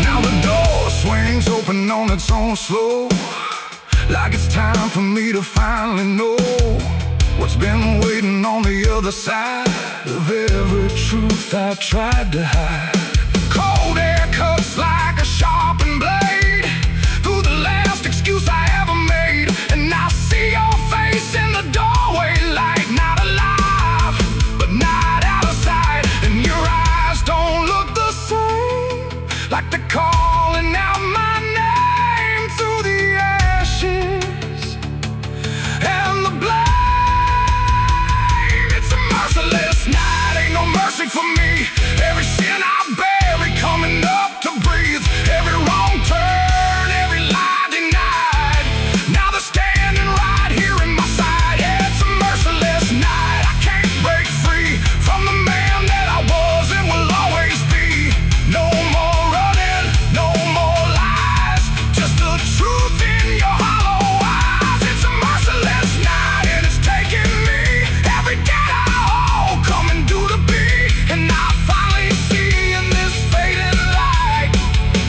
Now the door swings open on its own slow, like it's time for me to finally know what's been waiting on the other side of every truth I tried to hide. Cold air cuts like a sharpened blade through the last excuse I ever made, and I see your face in the doorway, like not alive, but not out of sight. And your eyes don't look the same, like they're calling out my name through the ashes and the blame. It's a merciless night, ain't no mercy for me. Every sin I bury coming up to breathe, every wrong turn, every lie denied. Now they're standing right here in my side. Yeah, it's a merciless night. I can't break free from the man that I was and will always be. No more running, no more lies, just the truth in your hollow eyes. It's a merciless night and it's taking me every day I hold, coming due to be. And I finally see in this fading light,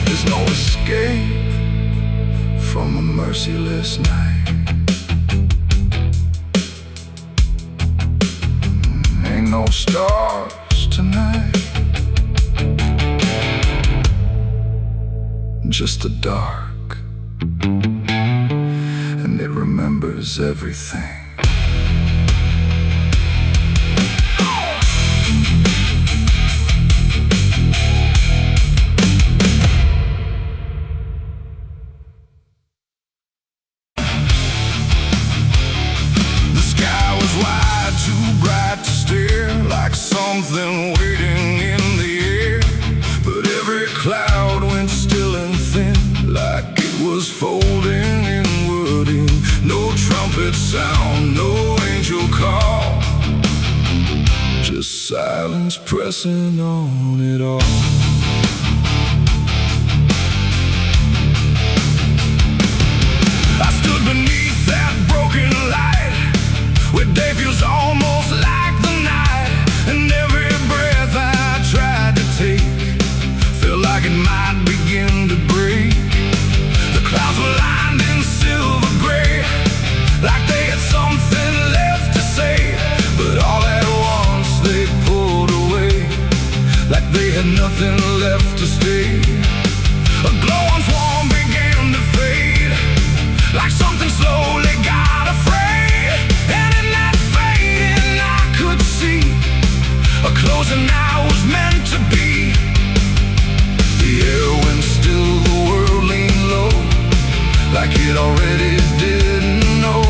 there's no escape from a merciless night. Ain't no stars tonight, just the dark, and it remembers everything. The sky was wide, too bright to stare, like something waiting in the air, but every cloud went still. sound, no angel call, just silence pressing on it all. I stood beneath that broken light, where day feels almost like the night, and every breath I tried to take felt like it might begin to break. The clouds were lined in silver gray, like they had something left to say, but all at once they pulled away, like they had nothing left to stay. A glowing swarm began to fade, like something slowly got afraid, and in that fading I could see a closing I was meant to be. The air went still, the world leaned low, like it already didn't know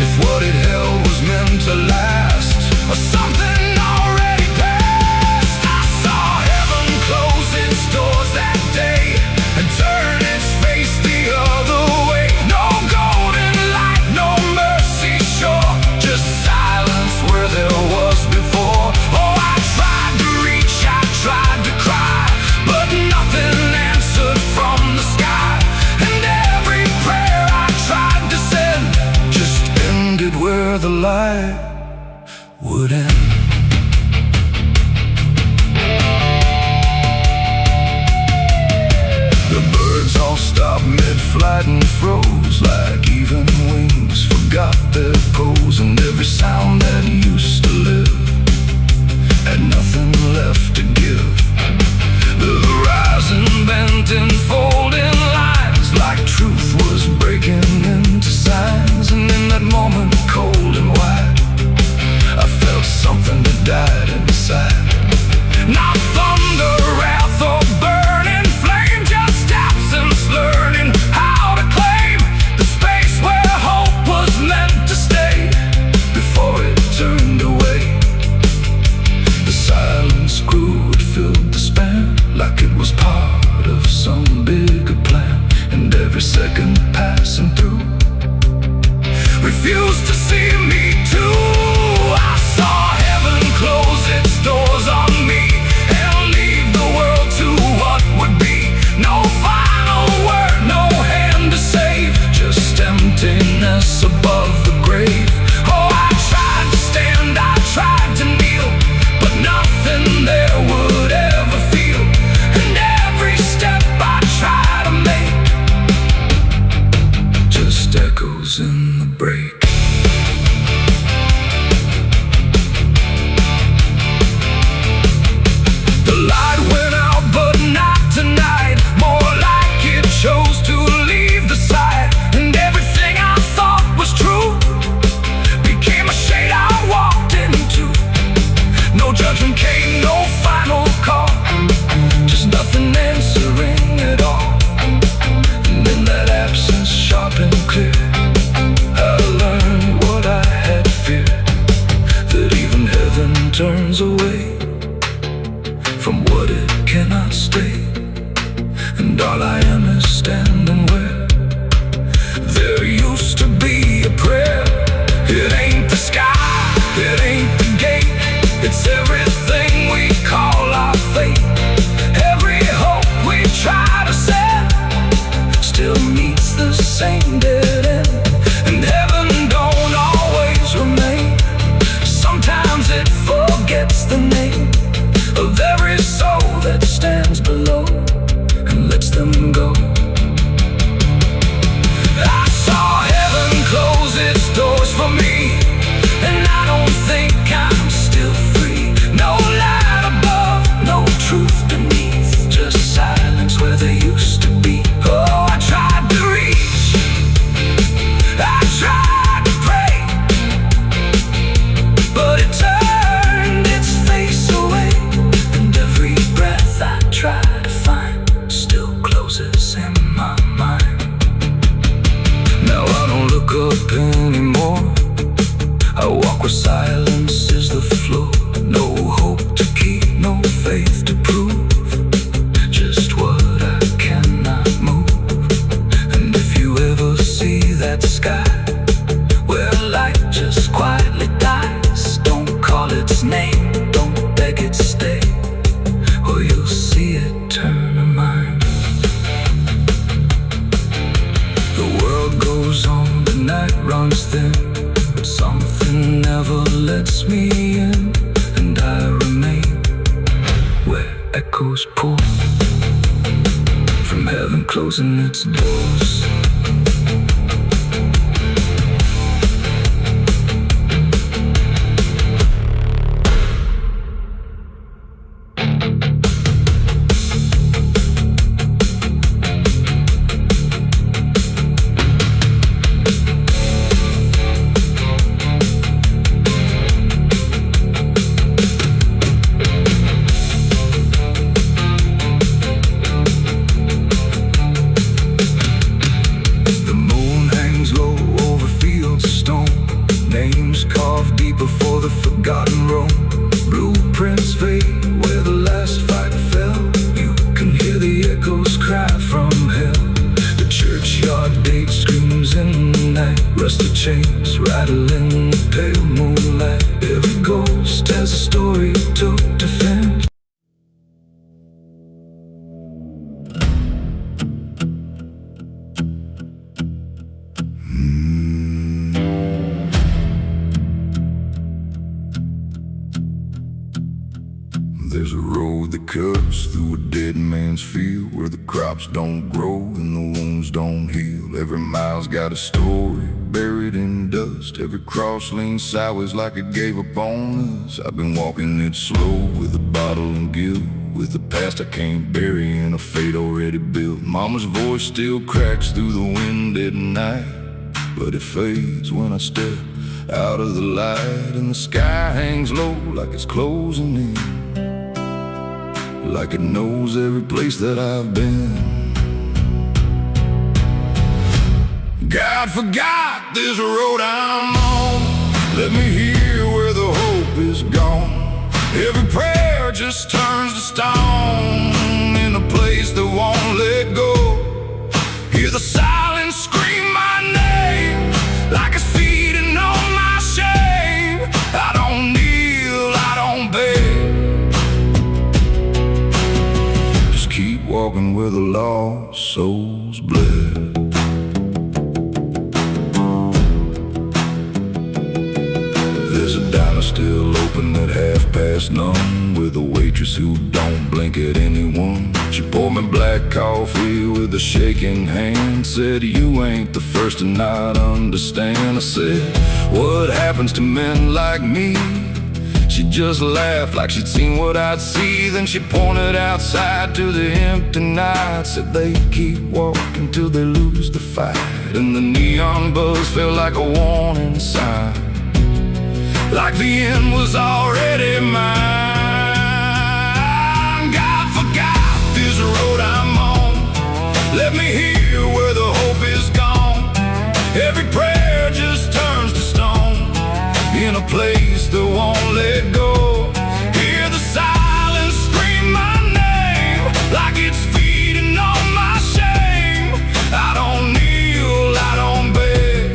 if what it held was meant to last, or something already passed. I saw heaven close its doors that day and turn its face the other way. No golden light, no mercy shore, just silence where there was before. Oh, I tried to reach, I tried to cry, but nothing answered from the sky, and every prayer I tried to send just ended where the light would end. The birds all stopped mid-flight and froze, like even wings forgot their pose, and every sound that used to live had nothing left to give. The horizon bent in folding lines, like truth was breaking into signs, and in that moment, cold and white, I felt something that died inside. Not thunder, wrath, or burning flame, just absence learning how to claim the space where hope was meant to stay before it turned away. The silence grew, it filled the span, like it was part of some bigger plan, and every second passing through refused to see me too. I saw heaven close its doors on me and leave the world to what would be. No final word, no hand to save, just emptiness above the grave. Oh, I tried to stand, I tried to kneel, but nothing there would ever feel, and every step I try to make just echoes in the break. The light went out, but not tonight, more like it chose to leave the sight, and everything I thought was true became a shade I walked into. No judgment came, no final call, just nothing answering at all. And in that absence, sharp and clear, I learned what I had feared, that even heaven turns away from what it cannot stay, and all I am is standing where there used to be a prayer. It ain't the sky, it ain't the gate, it's everything we call our fate. Every hope we try to set still meets the same dead end, and heaven don't always remain. Sometimes it forgets the name of every soul that stands below. echoes pour from heaven closing its doors. Before the forgotten roam, blueprints fade where the last fight fell. You can hear the echoes cry from hell. The churchyard date screams in the night. Rusty chains rattle in the pale moonlight. Every ghost has a story to defend. There's a road that cuts through a dead man's field, where the crops don't grow and the wounds don't heal. Every mile's got a story buried in dust. Every cross leans sideways like it gave up on us. I've been walking it slow with a bottle and guilt, with a past I can't bury and a fate already built. Mama's voice still cracks through the wind at night, but it fades when I step out of the light. And the sky hangs low like it's closing in, like it knows every place that I've been. God forgot this road I'm on. Let me hear where the hope is gone. Every prayer just turns to stone in a place that won't let go. Hear the silence scream my name like it's feeding on my shame. I don't kneel, I don't beg, walking where the lost souls bled. There's a diner still open at 1:30, with a waitress who don't blink at anyone. She poured me black coffee with a shaking hand, said, "You ain't the first to not understand." I said, "What happens to men like me?" She just laughed like she'd seen what I'd see. Then she pointed outside to the empty night, said they keep walking till they lose the fight. And the neon buzz felt like a warning sign, like the end was already mine. God forgot this road I'm on. Let me hear where the hope is gone. Every prayer just turns to stone in a place that won't let go. Hear the silence scream my name like it's feeding on my shame. I don't kneel, I don't beg,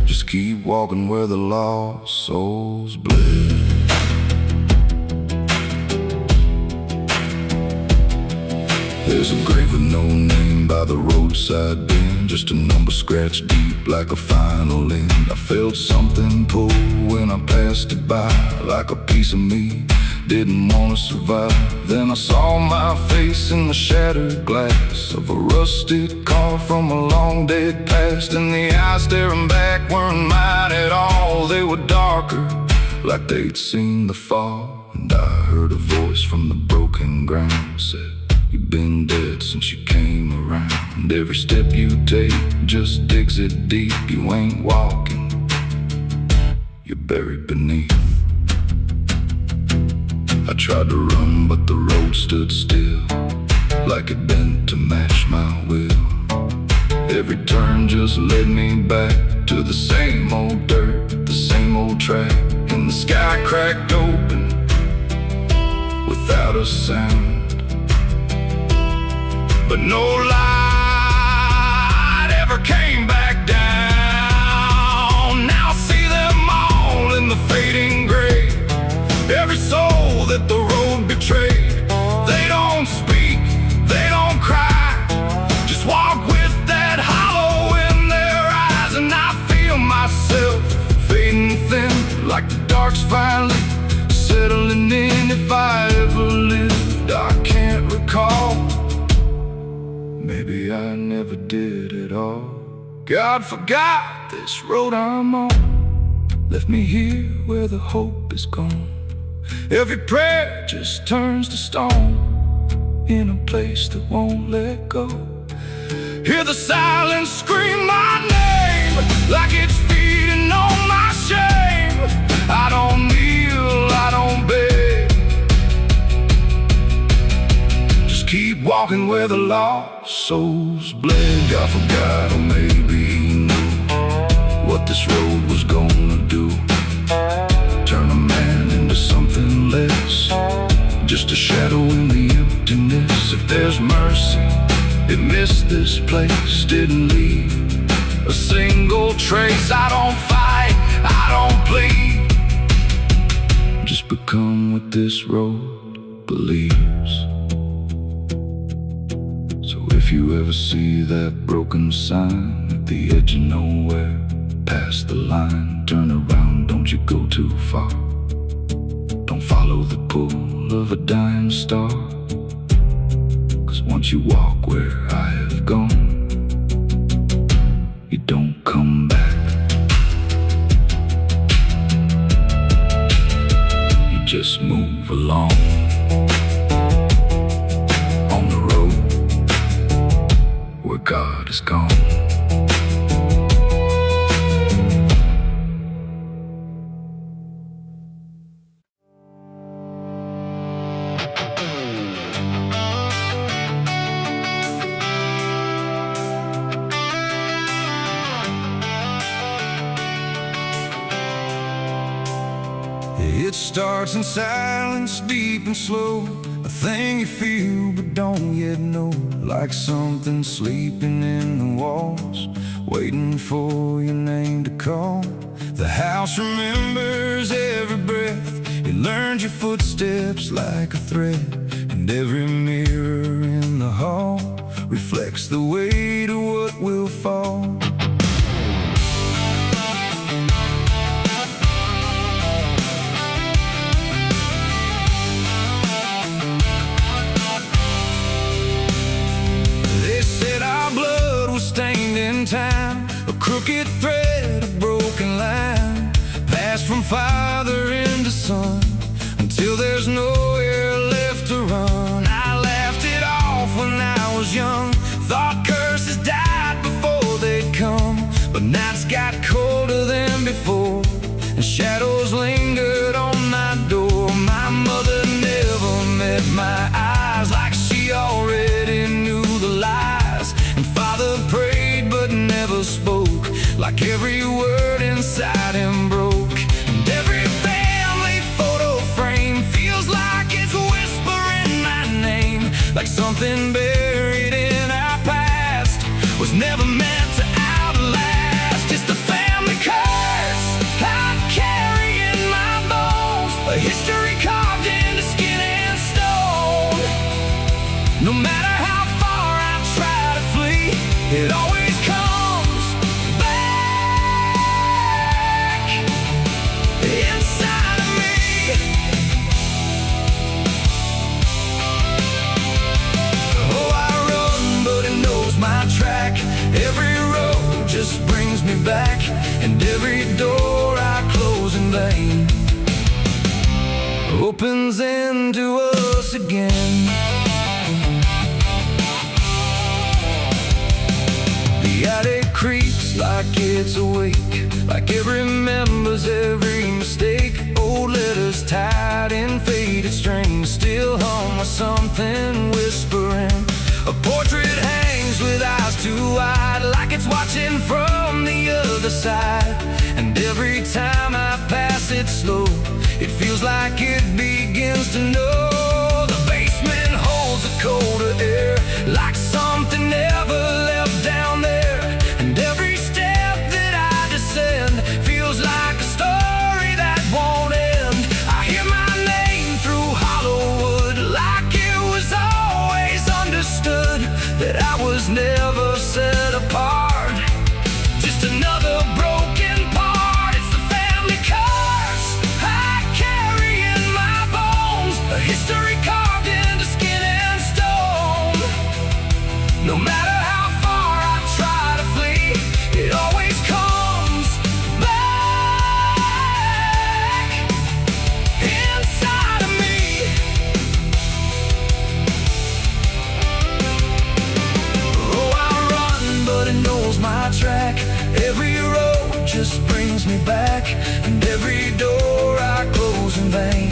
just keep walking where the lost souls bled. There's a grave with no name by the roadside bend, just a number scratched deep like a final end. I felt something pull when I passed it by, like a piece of me didn't want to survive. Then I saw my face in the shattered glass of a rusted car from a long dead past, and the eyes staring back weren't mine at all. They were darker, like they'd seen the fall. And I heard a voice from the broken ground, said, "You've been dead since you came around. Every step you take just digs it deep. You ain't walking, you're buried beneath." I tried to run, but the road stood still, like it bent to match my will. Every turn just led me back to the same old dirt, the same old track. And the sky cracked open without a sound, but no light ever came back down. Now I see them all in the fading gray. Every soul that the road betrayed. They don't speak, they don't cry, just walk with that hollow in their eyes. And I feel myself fading thin, like the dark's finally settling in. If I ever live fall. God forgot this road I'm on, left me here where the hope is gone. Every prayer just turns to stone, in a place that won't let go. Hear the silence scream my name, like it's feeding on my shame. I don't kneel, I don't beg, just keep walking where the lost souls bled. God forgot, or maybe he knew what this road was gonna do. Turn a man into something less, just a shadow in the emptiness. If there's mercy, it missed this place, didn't leave a single trace. I don't fight, I don't plead, just become what this road believes. So if you ever see that broken sign at the edge of nowhere, past the line, turn around, don't you go too far. Don't follow the pull of a dying star, 'cause once you walk where I have gone, you don't come back. You just move along on the road where God is gone. It starts in silence, deep and slow, a thing you feel but don't yet know. Like something sleeping in the walls, waiting for your name to call. The house remembers every breath, it learns your footsteps like a thread. And every mirror in the hall reflects the weight of what will fall. Stained in time, a crooked thread, a broken line, passed from father into son, until there's nowhere left to run. I laughed it off when I was young, thought curses died before they'd come. But nights got colder than before, and shadows lingered on my door. My mother never met my eyes, like she already knew the lies. And father prayed but never spoke, like every word inside him broke. And every family photo frame feels like it's whispering my name, like something buried in our past was never meant to outlast. It's the family curse I carry in my bones, a history carved into skin and stone. No matter how far I try to flee, it always comes back inside of me. Oh, I run, but it knows my track. Every road just brings me back, and every door I close in vain opens into us again. The attic creaks like it's awake, like it remembers every mistake. Old letters tied in faded strings still hum with something whispering. A portrait hangs with eyes too wide, like it's watching from the other side. And every time I pass it slow, it feels like it begins to know. The basement holds a colder air, like something never left down there. And every step that I descend feels like a story that won't end. I hear my name through hollow wood, like it was always understood that I was never set apart, just another broken part. It's the family curse I carry in my bones, a history me back, and every door I close in vain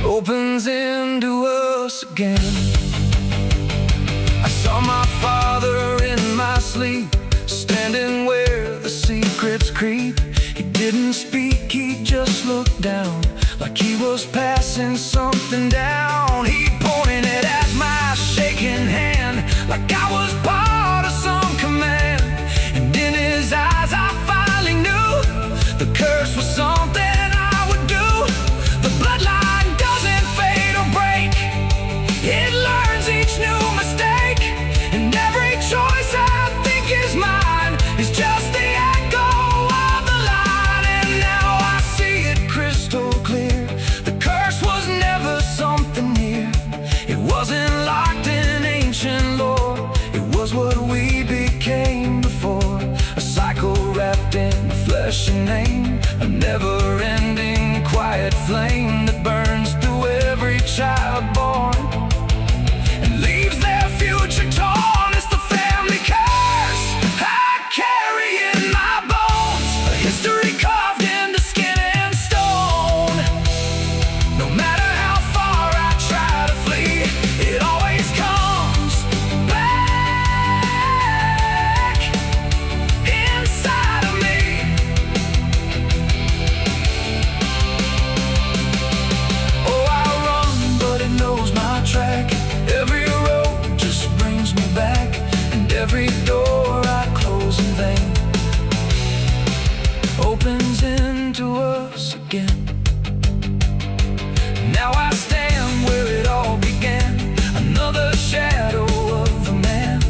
opens into us again. I saw my father in my sleep, standing where the secrets creep. He didn't speak, he just looked down, like he was passing something down. He pointed it at my shaking hand, like I was part of some command. And in his eyes I finally knew the curse was something I would do. The bloodline doesn't fade or break, it learns each new mistake. And every choice I think is mine is just the echo of the line. And now I see it crystal clear, the curse was never something near. It wasn't locked in ancient lore, it was what we became before. A cycle wrapped in flesh and name, a never-ending quiet flame that burns through every child born and leaves their future torn. It's the family curse I carry in my bones, a history carved into skin and stone. No matter how far I try to flee, it always comes back inside of me. Oh, I run, but it knows my track. Every road just brings me back, and every door I close in vain opens into us again. Now I stand where it all began, another shadow of a man.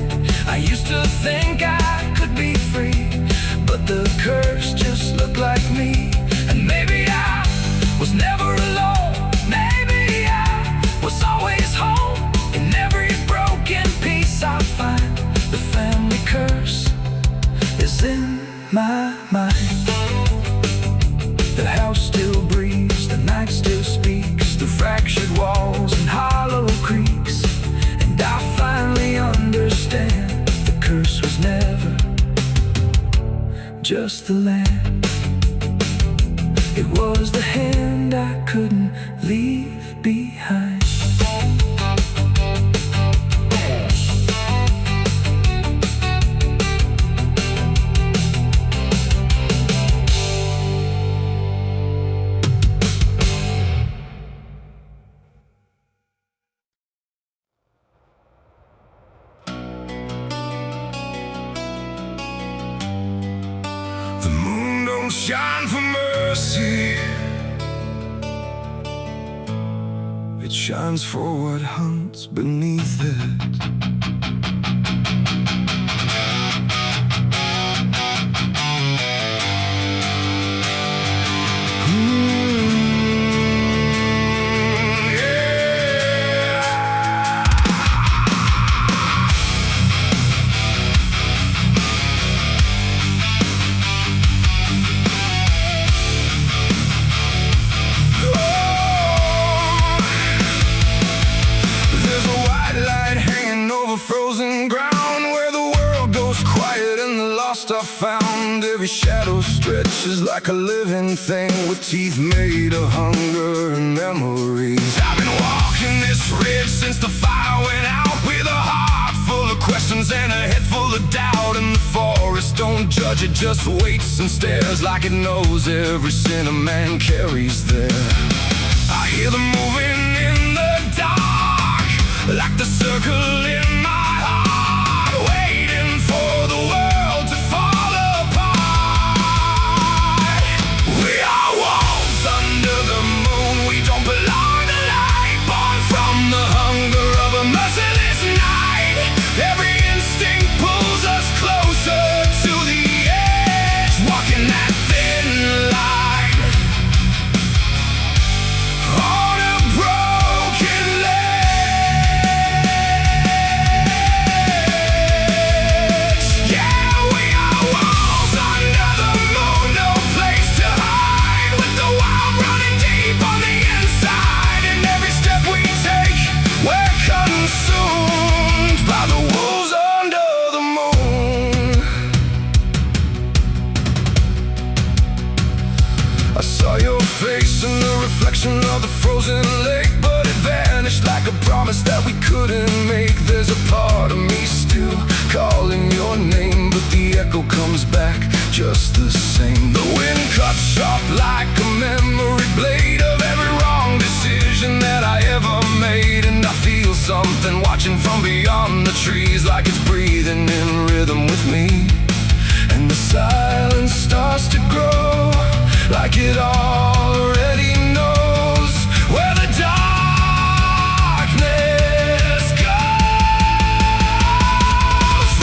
I used to think I could be free, but the curse just looked like me. And maybe I was never alone, maybe I was always home. In every broken piece I find, the family curse is in my mind. The house still breathes, the night still speaks through fractured walls and hollow creaks. And I finally understand, the curse was never just the land. It was the hand I couldn't leave behind. The moon don't shine for mercy, it shines for what hunts beneath it. Frozen ground where the world goes quiet and the lost are found. Every shadow stretches like a living thing with teeth made of hunger and memories. I've been walking this ridge since the fire went out, with a heart full of questions and a head full of doubt. And the forest don't judge, it just waits and stares like it knows every sin a man carries there. I hear them moving in the dark, like the circle in my heart, waiting for the world to fall apart. We are wolves under the moon, we don't belong to light, born from the hunger of a merciless night. Every instinct pulls us closer to the edge, walking that thin line on a broad calling your name, but the echo comes back just the same. The wind cuts sharp like a memory blade of every wrong decision that I ever made. And I feel something watching from beyond the trees, like it's breathing in rhythm with me. And the silence starts to grow, like it already knows where the darkness goes.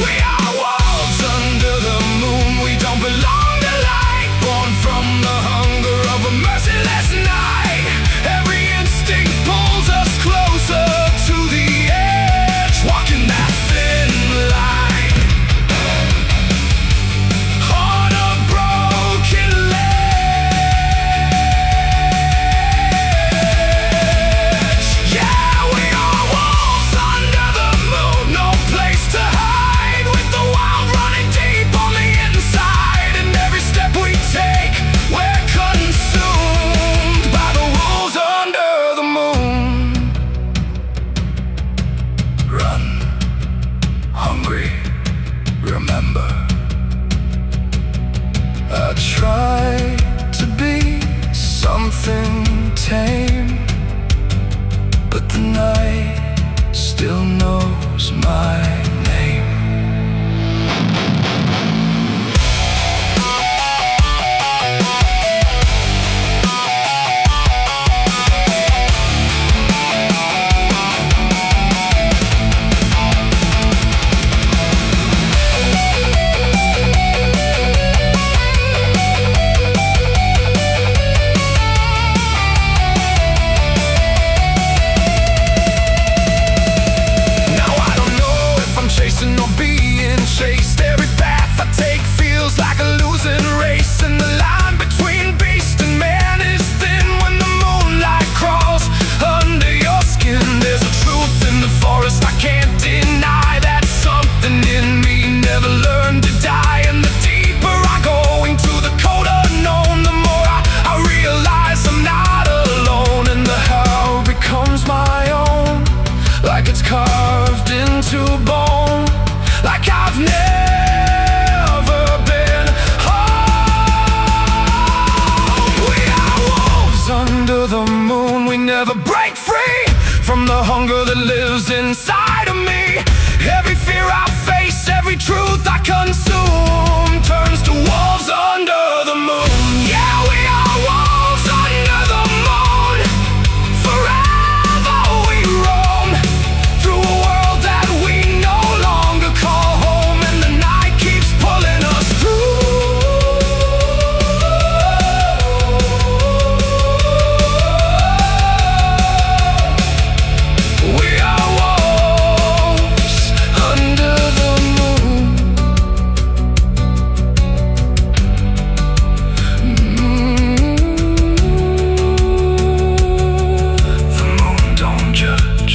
We are wolves under the moon. We don't belong to light, born from the hunger of a merciless night. Every instinct pulls us closer to the edge, walking that thin line. Tame, but the night still knows my name. Carved into bone, like I've never been home. We are wolves under the moon. We never break free from the hunger that lives inside of me. Every fear I face, every truth I consume, turns to wolves under the moon. Yeah, we are wolves under the moon. Forever we roam through a world that we no longer call home, and the night keeps pulling us through. We are wolves under the moon. The moon don't judge,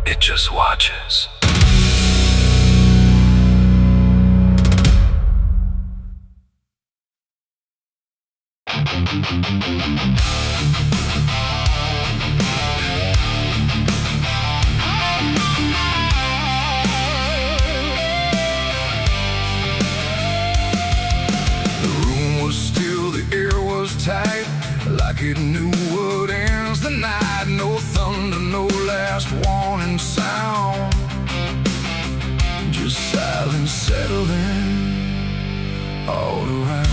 it just watches. The room was still, the air was tight, like it knew what ends the night. No thunder, no last warning sound, just silence settling all around.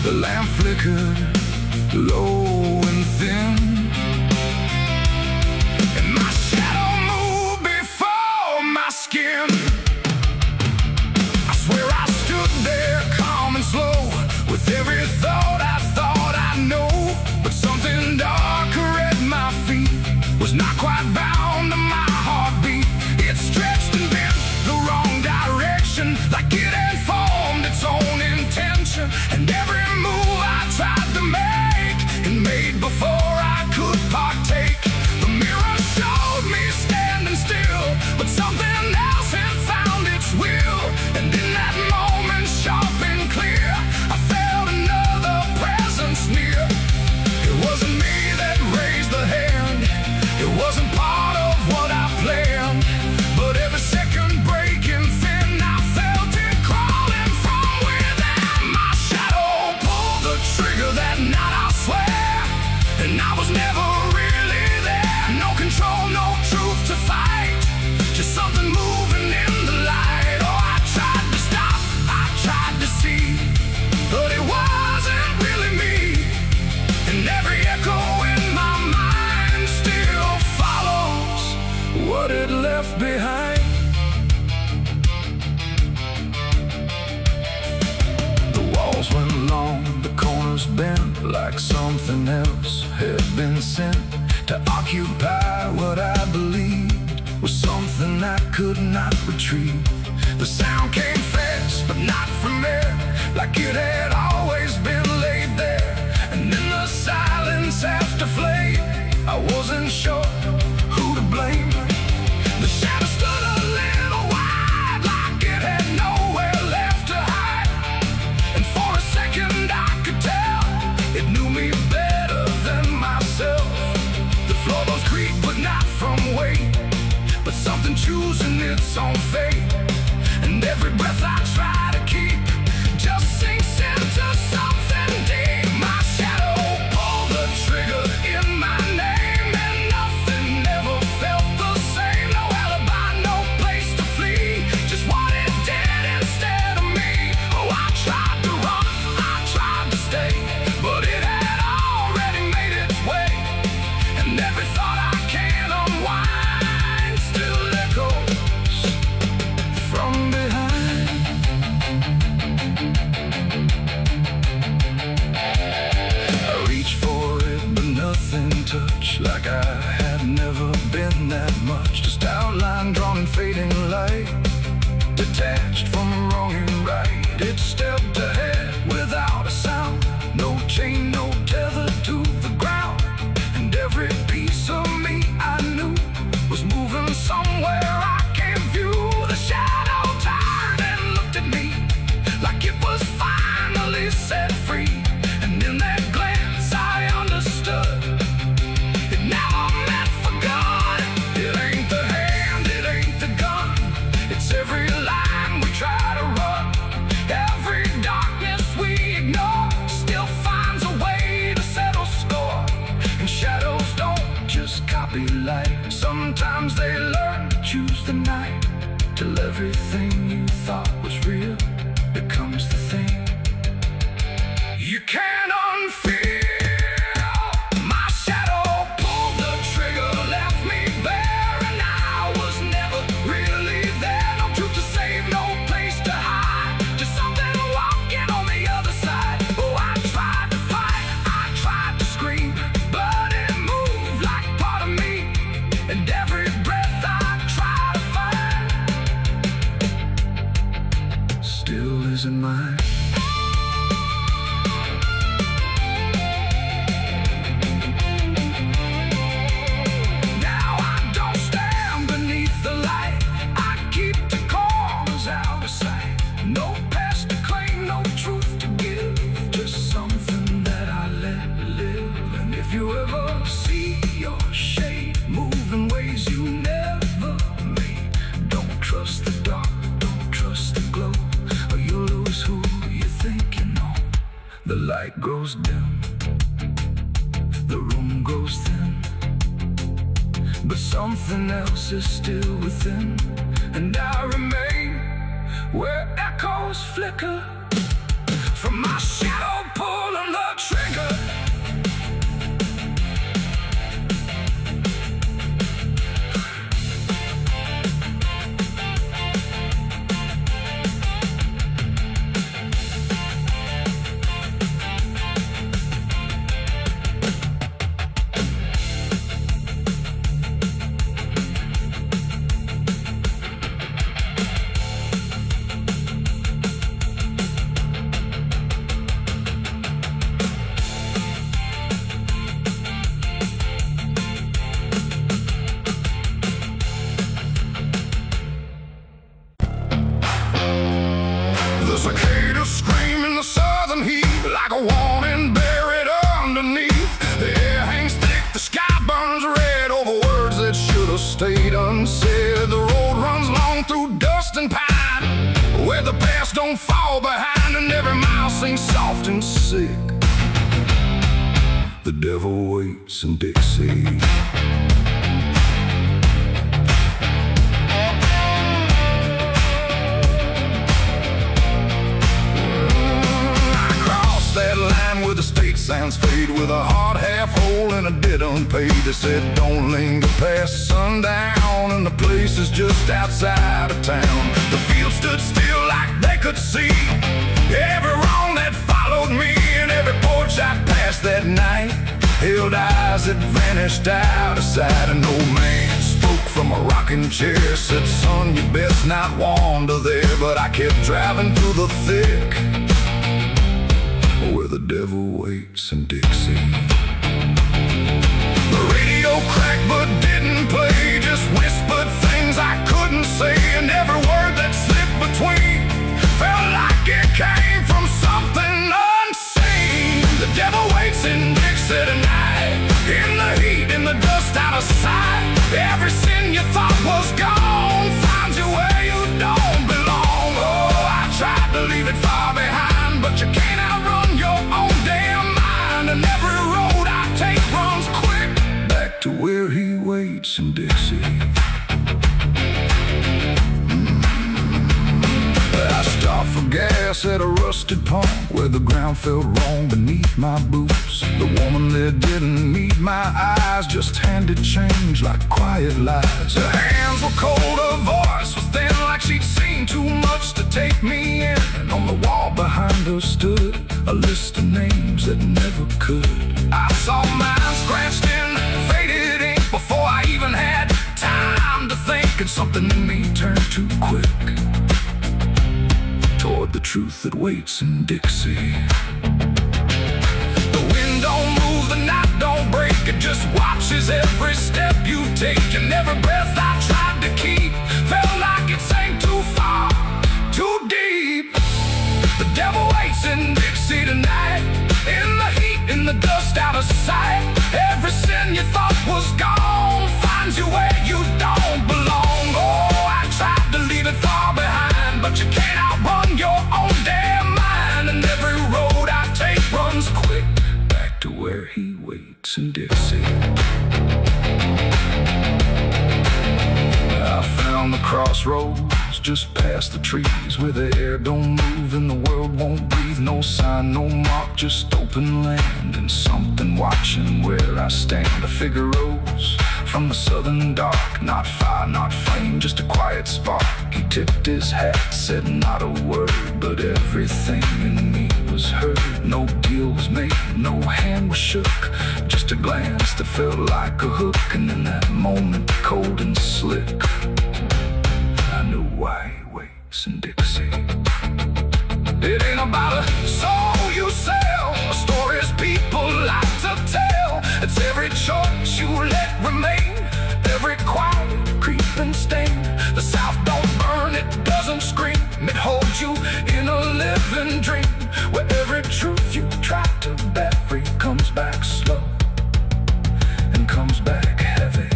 The lamp flickered low and thin, and my shadow moved before my skin. I swear I stood there calm and slow, with every thought I know. But something darker at my feet was not quite bound to my heartbeat. It stretched and bent the wrong direction, like it had formed its own intention. And every move I tried to make, and made before I could partake. The mirror showed me standing still, but something else had found its will. And in that moment, sharp and clear, I felt another presence near. It wasn't me that raised the hand, it wasn't part of never really there. No control, no truth to fight, just something moving in the light. Oh, I tried to stop, I tried to see, but it wasn't really me. And every echo in my mind still follows what it left behind. The walls went long, the corners bent, like something else had been sent to occupy what I believed was something I could not retrieve. The sound came fast, but not from there, like it had always been laid there. And in the silence after flame, I wasn't sure who to blame. The shadow stood a little wide, like it had nowhere left to hide. And for a second I could tell it knew me better than myself. The floorboards creaked, but not from weight, but something choosing its own fate. And every breath I try to keep just sinks into something deep. My shadow pulled the trigger in my name, and nothing ever felt the same. No alibi, no place to flee, just what it did instead of me. Oh, I tried to run, I tried to stay, but it had already made its way. And every thought I can unwind still echoes from behind. I reached for it, but nothing touched, like I had never been that much. Just outline drawn in fading light, detached from wrong and right. It stepped ahead without a sound, no chain, no tether to the ground. And every piece of me I knew was moving somewhere I can't view. The shadow turned and looked at me like it was finally set free. And in that glance I understood it never meant for good. It ain't the hand, it ain't the gun, it's every line we try to run. Every darkness we ignore still finds a way to settle score. And shadows don't just copy light, sometimes they learn to choose the night, till everything you thought was real becomes the thing you can't unfeel. My shadow pulled the trigger, left me bare, and I was never really there. No truth to save, no place to hide, just something walking on the other side. Oh, I tried to fight, I tried to scream, but it moved like part of me. And every breath I try to find still isn't mine. Now I don't stand beneath the light, I keep the corners out of sight. No past to claim, no truth to give, just something that I let live. And if you ever see your shade move in ways you never made, don't trust the dark, don't trust the glow, or you'll lose who you think you know. The light grows dim, the room grows thin, but something else is still within. And I remain where echoes flicker from my shadow pulling the trigger. stayed unsaid. The road runs long through dust and pine, where the past don't fall behind, and every mile seems soft and sick. The devil waits in Dixie. That line where the state signs fade, with a hard half hole and a debt unpaid. They said don't linger past sundown, and the place is just outside of town. The field stood still like they could see every wrong that followed me, and every porch I passed that night held eyes that vanished out of sight. An old man spoke from a rocking chair, said, son, you best not wander there. But I kept driving through the thick, where the devil waits in Dixie. The radio cracked but didn't play, just whispered things I couldn't say, and every word that slipped between felt like it came from something unseen. The devil waits in Dixie tonight, in the heat, in the dust, out of sight. Every sin you thought was gone finds you where you don't belong. Oh, I tried to leave it far behind, but you can't outrun your own damn mind. And every road I take runs quick back to where he waits in Dixie. I stopped for gas at a rusted pump where the ground felt wrong beneath my boots. The woman there didn't meet my eyes, just handed change like quiet lies. Her hands were cold, her voice was thin, like she'd seen too much to take me in. And on the wall behind her stood a list of names that never could. I saw mine scratched in faded ink before I even had time to think, and something in me turned too quick toward the truth that waits in Dixie. The wind don't move, the night don't break, it just watches every step you take. And every breath I tried to keep felt like it sank too far, too deep. The devil waits in Dixie tonight, in the heat, in the dust, out of sight. Every sin you thought was gone finds you where you don't belong. Oh, I tried to leave it far behind, but you can't outrun your own damn mind. And every road I take runs quick back to where he waits in Dixie. I found the crossroads just past the trees, where the air don't move and the world won't breathe. No sign, no mark, just open land, and something watching where I stand. A figure rose from the southern dark, not fire, not flame, just a quiet spark. He tipped his hat, said not a word, but everything in me was heard. No deal was made, no hand was shook, just a glance that felt like a hook. And in that moment, cold and slick, I knew why he waits in Dixie. It ain't about a soul you sell, stories people like to tell. It's every choice you let remain, every quiet creeping stain. The South don't burn, it doesn't scream, it holds you in a living dream, where every truth you try to bury comes back slow and comes back heavy.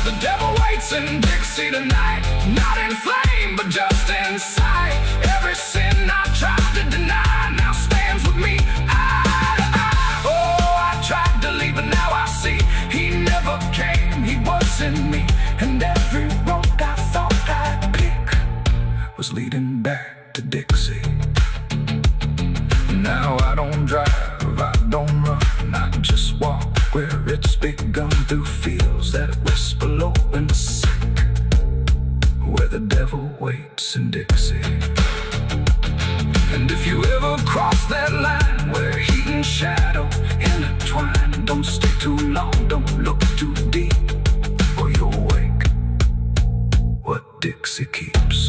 The devil waits in Dixie tonight, not in flame, but just in sight. Every sin I tried to deny now stands with me eye to eye. Oh, I tried to leave, but now I see he never came, he was in me. And every road I thought I'd pick was leading back to Dixie. Now I don't drive, I don't run, I just walk where it's begun, through fields that whisper low and sick, where the devil waits in Dixie. And if you ever cross that line where heat and shadow intertwine, don't stay too long, don't look too deep, or you'll wake what Dixie keeps.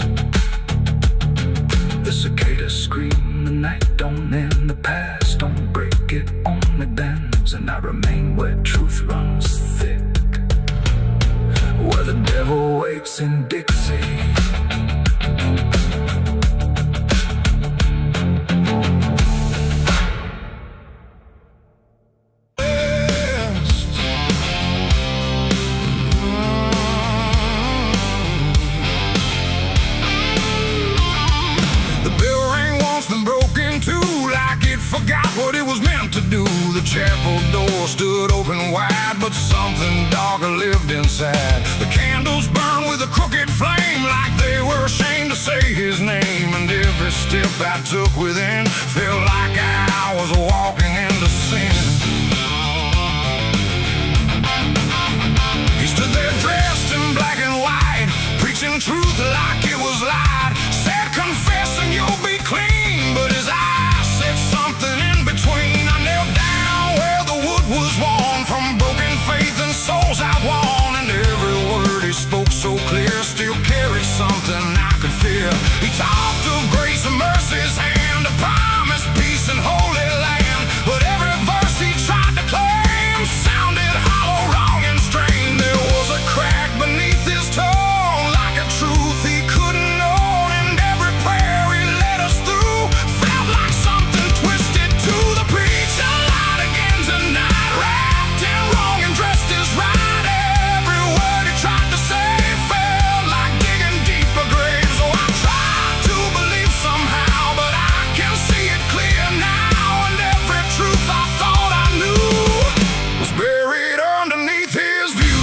The cicadas scream, the night don't end, the past don't break, it only bends. And I remain where truth runs thick, where the devil waits in Dixie. Forgot what lived inside. The candles burned with a crooked flame, like they were ashamed to say his name. And every step I took within felt like I was walking into sin. He stood there dressed in black and white, preaching truth like it was lied. Said, confess and you'll be clean, but his eyes said something in between. I knelt down where the wood was worn from broken faith and souls outworn. And every word he spoke so clear still carried something I could feel. He talked of grace and mercy's hand, a promise, peace and holy land. But every verse he tried to claim sounded hollow, wrong and strained. There was a crack beneath his tone, like a truth he couldn't own. And every prayer he led us through felt like something twisted to the preacher. Lied again tonight, wrapped in wrong and dressed as right. Every word he tried to say felt like digging deeper graves. So I tried to believe somehow, but I can see it clear now. And every truth I thought I knew was buried underneath his view.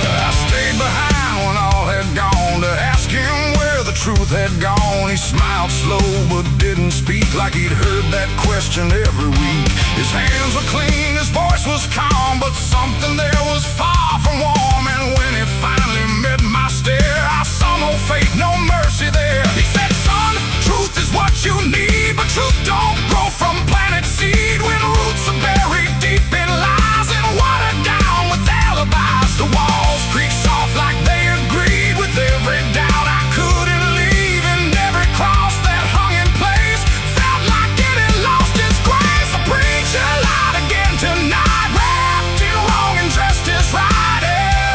I stayed behind when all had gone to ask him where the truth had gone. He smiled slow but didn't speak, like he'd heard that question every week. His hands were clean, his voice was calm, but something there was far from warm. And when he finally met my stare, I saw no faith, no mercy there. He said, son, truth is what you need, but truth don't grow from planted seed. When roots are buried deep in lies and watered down with alibis, the walls creak soft like they agreed with every doubt I couldn't leave. And every cross that hung in place felt like it had lost its grace. The preacher lied again tonight, wrapped in wrong and dressed as right.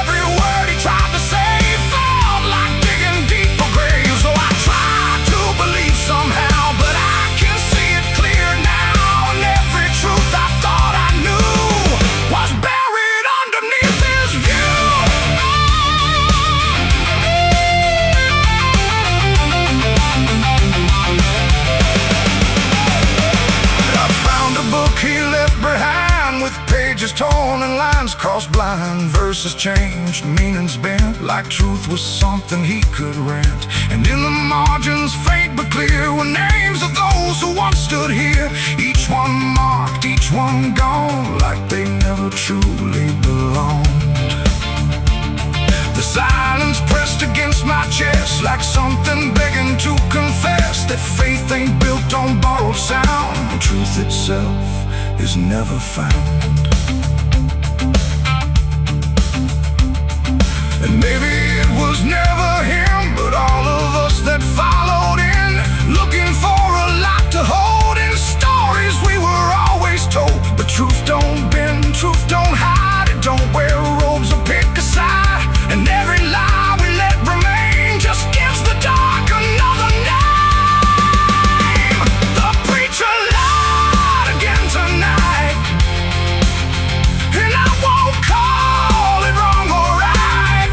Every word he tried to say felt like digging deeper graves. So I tried to believe somehow, but I can see it clear now. And every truth I thought I knew was buried underneath his view. I found a book he left behind, with pages torn and lines crossed blind. Verses changed, meanings bent, like truth was something he could rent. And in the margins, faint but clear, were names of those who once stood here. Each one marked, each one gone, like they never truly belonged. The silence pressed against my chest, like something begging to confess that faith ain't built on borrowed sound. Truth itself is never found. And maybe it was never him, but all of us that followed in, looking for a lot to hold in stories we were always told. But truth don't bend, truth don't hide, it don't wear robes or pick a side. And every lie we let remain just gives the dark another name. The preacher lied again tonight, and I won't call it wrong or right,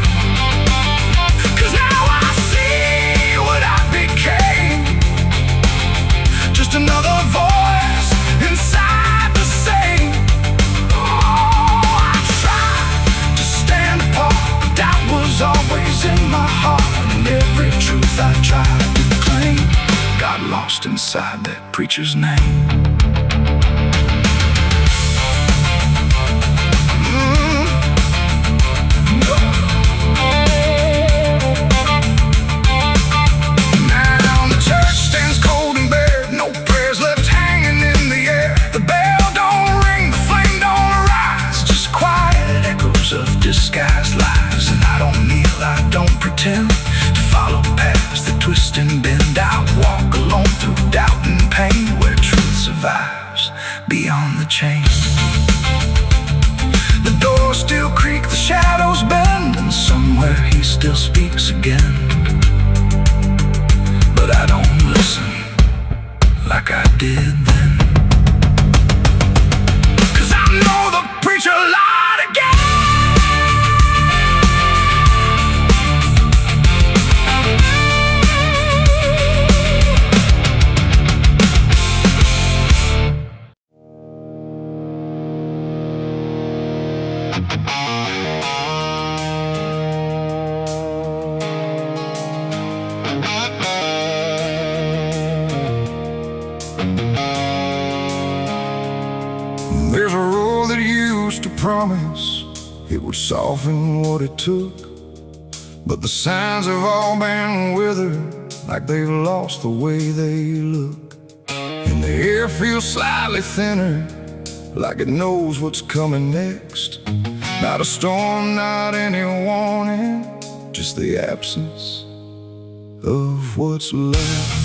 'cause now I see what I became. Just another voice inside the same. Oh, I tried to stand apart, but doubt was always in my heart. And every truth I tried to claim got lost inside that preacher's name. Now the church stands cold and bare, no prayers left hanging in the air. The bell don't ring, the flame don't arise, just quiet echoes of disguised lies. And I don't kneel, I don't pretend to follow paths that twist and bend. I walk alone through doubt and pain, where truth survives beyond the chain. The doors still creak, the shadows bend, and somewhere he still speaks again. But I don't listen like I did then, 'cause I know the preacher lied again. promise it would soften what it took, but the signs have all been withered, like they've lost the way they look. And the air feels slightly thinner, like it knows what's coming next. Not a storm, not any warning, just the absence of what's left.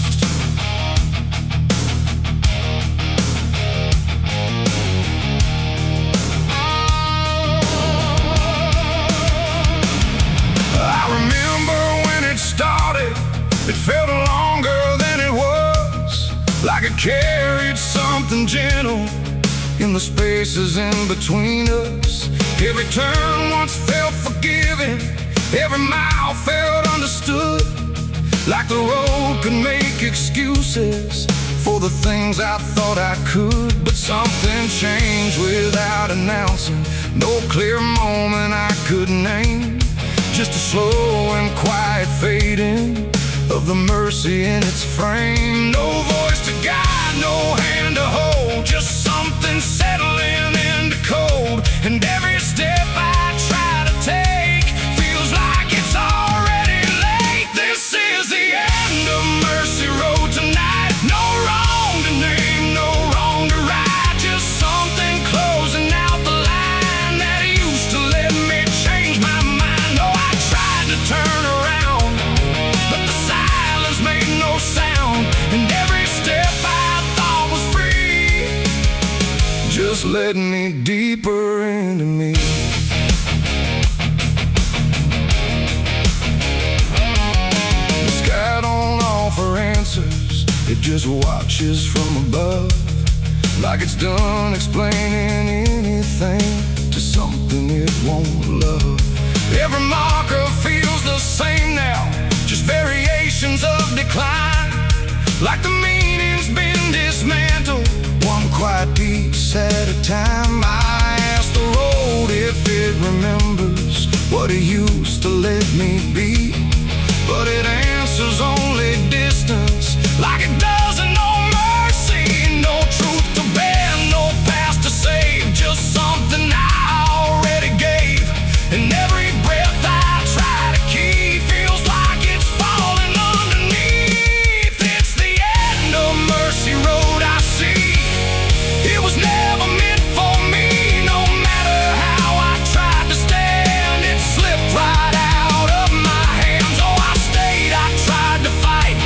I remember when it started, it felt longer than it was, like it carried something gentle in the spaces in between us. Every turn once felt forgiving, every mile felt understood, like the road could make excuses for the things I thought I could. But something changed without announcing, no clear moment I could name, just a slow and quiet fading of the mercy in its frame. No voice to guide, no hand to hold, just something settling into cold. And every step I try to take feels like it's already late. This is the end of Mercy Road tonight. No wrong to name, no wrong to right, just something closing out the line that used to let me change my mind. Oh, I tried to turn around, but the silence made no sound, and every step I thought was free just led me deeper into me. The sky don't offer answers, it just watches from above, like it's done explaining anything to something it won't love. Every marker feels the same now, just variations of decline, like the meaning's been dismantled, one quiet piece at a time. I ask the road if it remembers what it used to let me be, but it answers only distance, like it doesn't know mercy. No truth to bear, no past to save, just something I already gave. And every breath I try to keep feels like it's falling underneath. It's the end of Mercy Road, I see. It was never meant for me, no matter how I tried to stand, it slipped right out of my hands. Oh, I stayed, I tried to fight,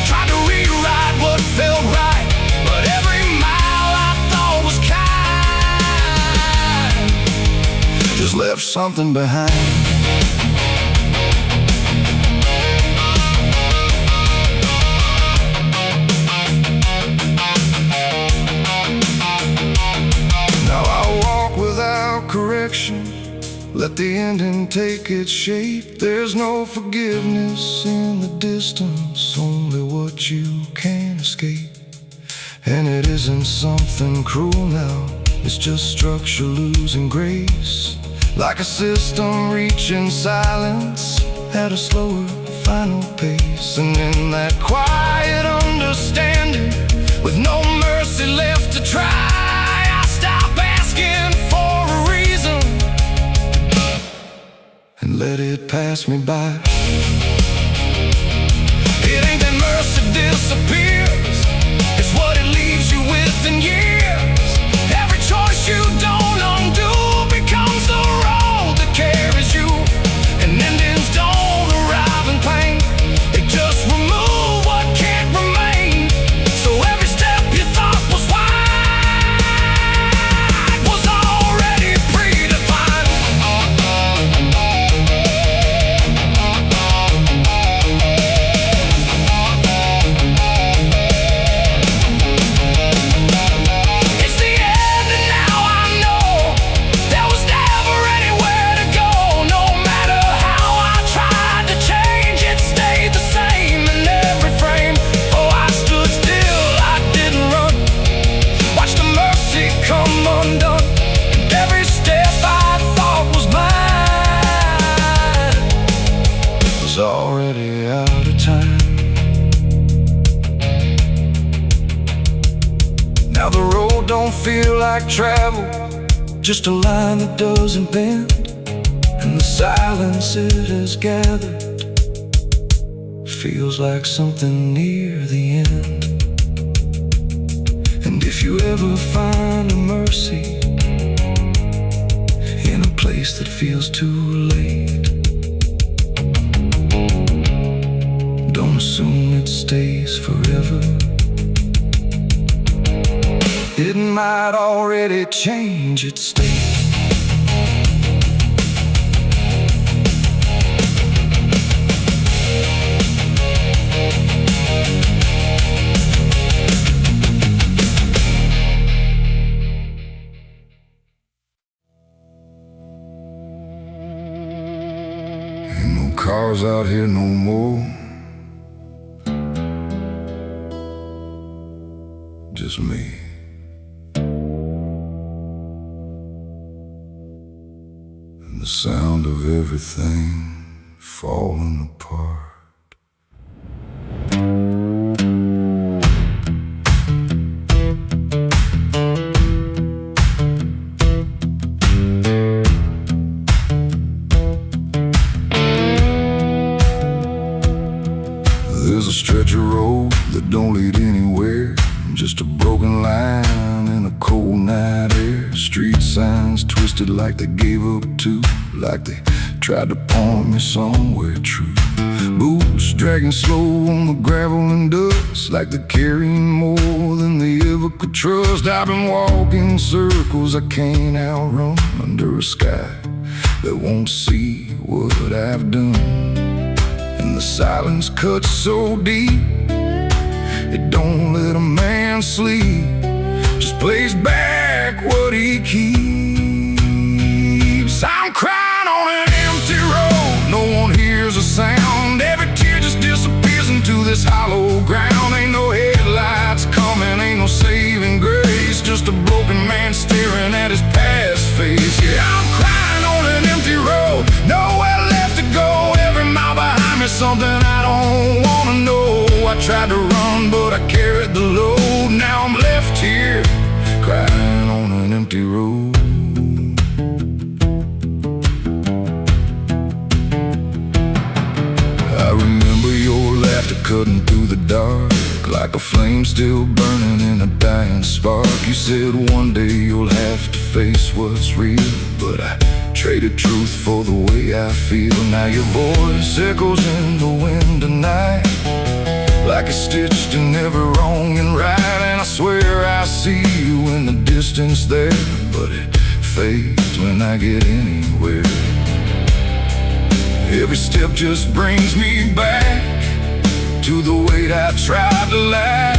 tried to rewrite what felt right, but every mile I thought was kind just left something behind. Correction, let the ending take its shape. There's no forgiveness in the distance, only what you can't escape. And it isn't something cruel now, it's just structure losing grace, like a system reaching silence at a slower final pace. And in that quiet understanding, with no mercy left to try, I stop asking for a reason and let it pass me by. It ain't that mercy disappears, it's what it leaves you with in years. Every choice you don't undo becomes the road that carries you, and endings don't arrive in pain, they just remove what can't remain. So every step you thought was wide was already predefined. It's the end, and now I know there was never anywhere to go. No matter how I tried to change, it stayed the same in every frame. Oh, I stood still, I didn't run, watched the mercy come undone, and every step I thought was mine was already out of time. Now the road don't feel like travel, just a line that doesn't bend, and the silence it has gathered feels like something near the end. And if you ever find a mercy in a place that feels too late, don't assume it stays forever. It might already change its state. Ain't no cars out here no more, just me. And the sound of everything falling apart. There's a stretch of road that don't lead anywhere, just a broken line in a cold night air. Street signs twisted like they gave up too, like they tried to point me somewhere true. Boots dragging slow on the gravel and dust, like they're carrying more than they ever could trust. I've been walking circles I can't outrun, under a sky that won't see what I've done. And the silence cuts so deep, it don't let a man sleep, just plays back what he keeps. I'm crying on an empty road, no one hears a sound. Every tear just disappears into this hollow ground. Ain't no headlights coming, ain't no saving grace, just a broken man staring at his past face. Yeah, I'm crying on an empty road, nowhere left to go. Every mile behind me, something I don't wanna know. I tried to run, but I carried the load. Now I'm left here, crying on an empty road. I remember your laughter cutting through the dark, like a flame still burning in a dying spark. You said one day you'll have to face what's real, but I traded truth for the way I feel. Now your voice echoes in the wind tonight, like it's stitched in every wrong and right. And I swear I see you in the distance there, but it fades when I get anywhere. Every step just brings me back to the weight I tried to lack,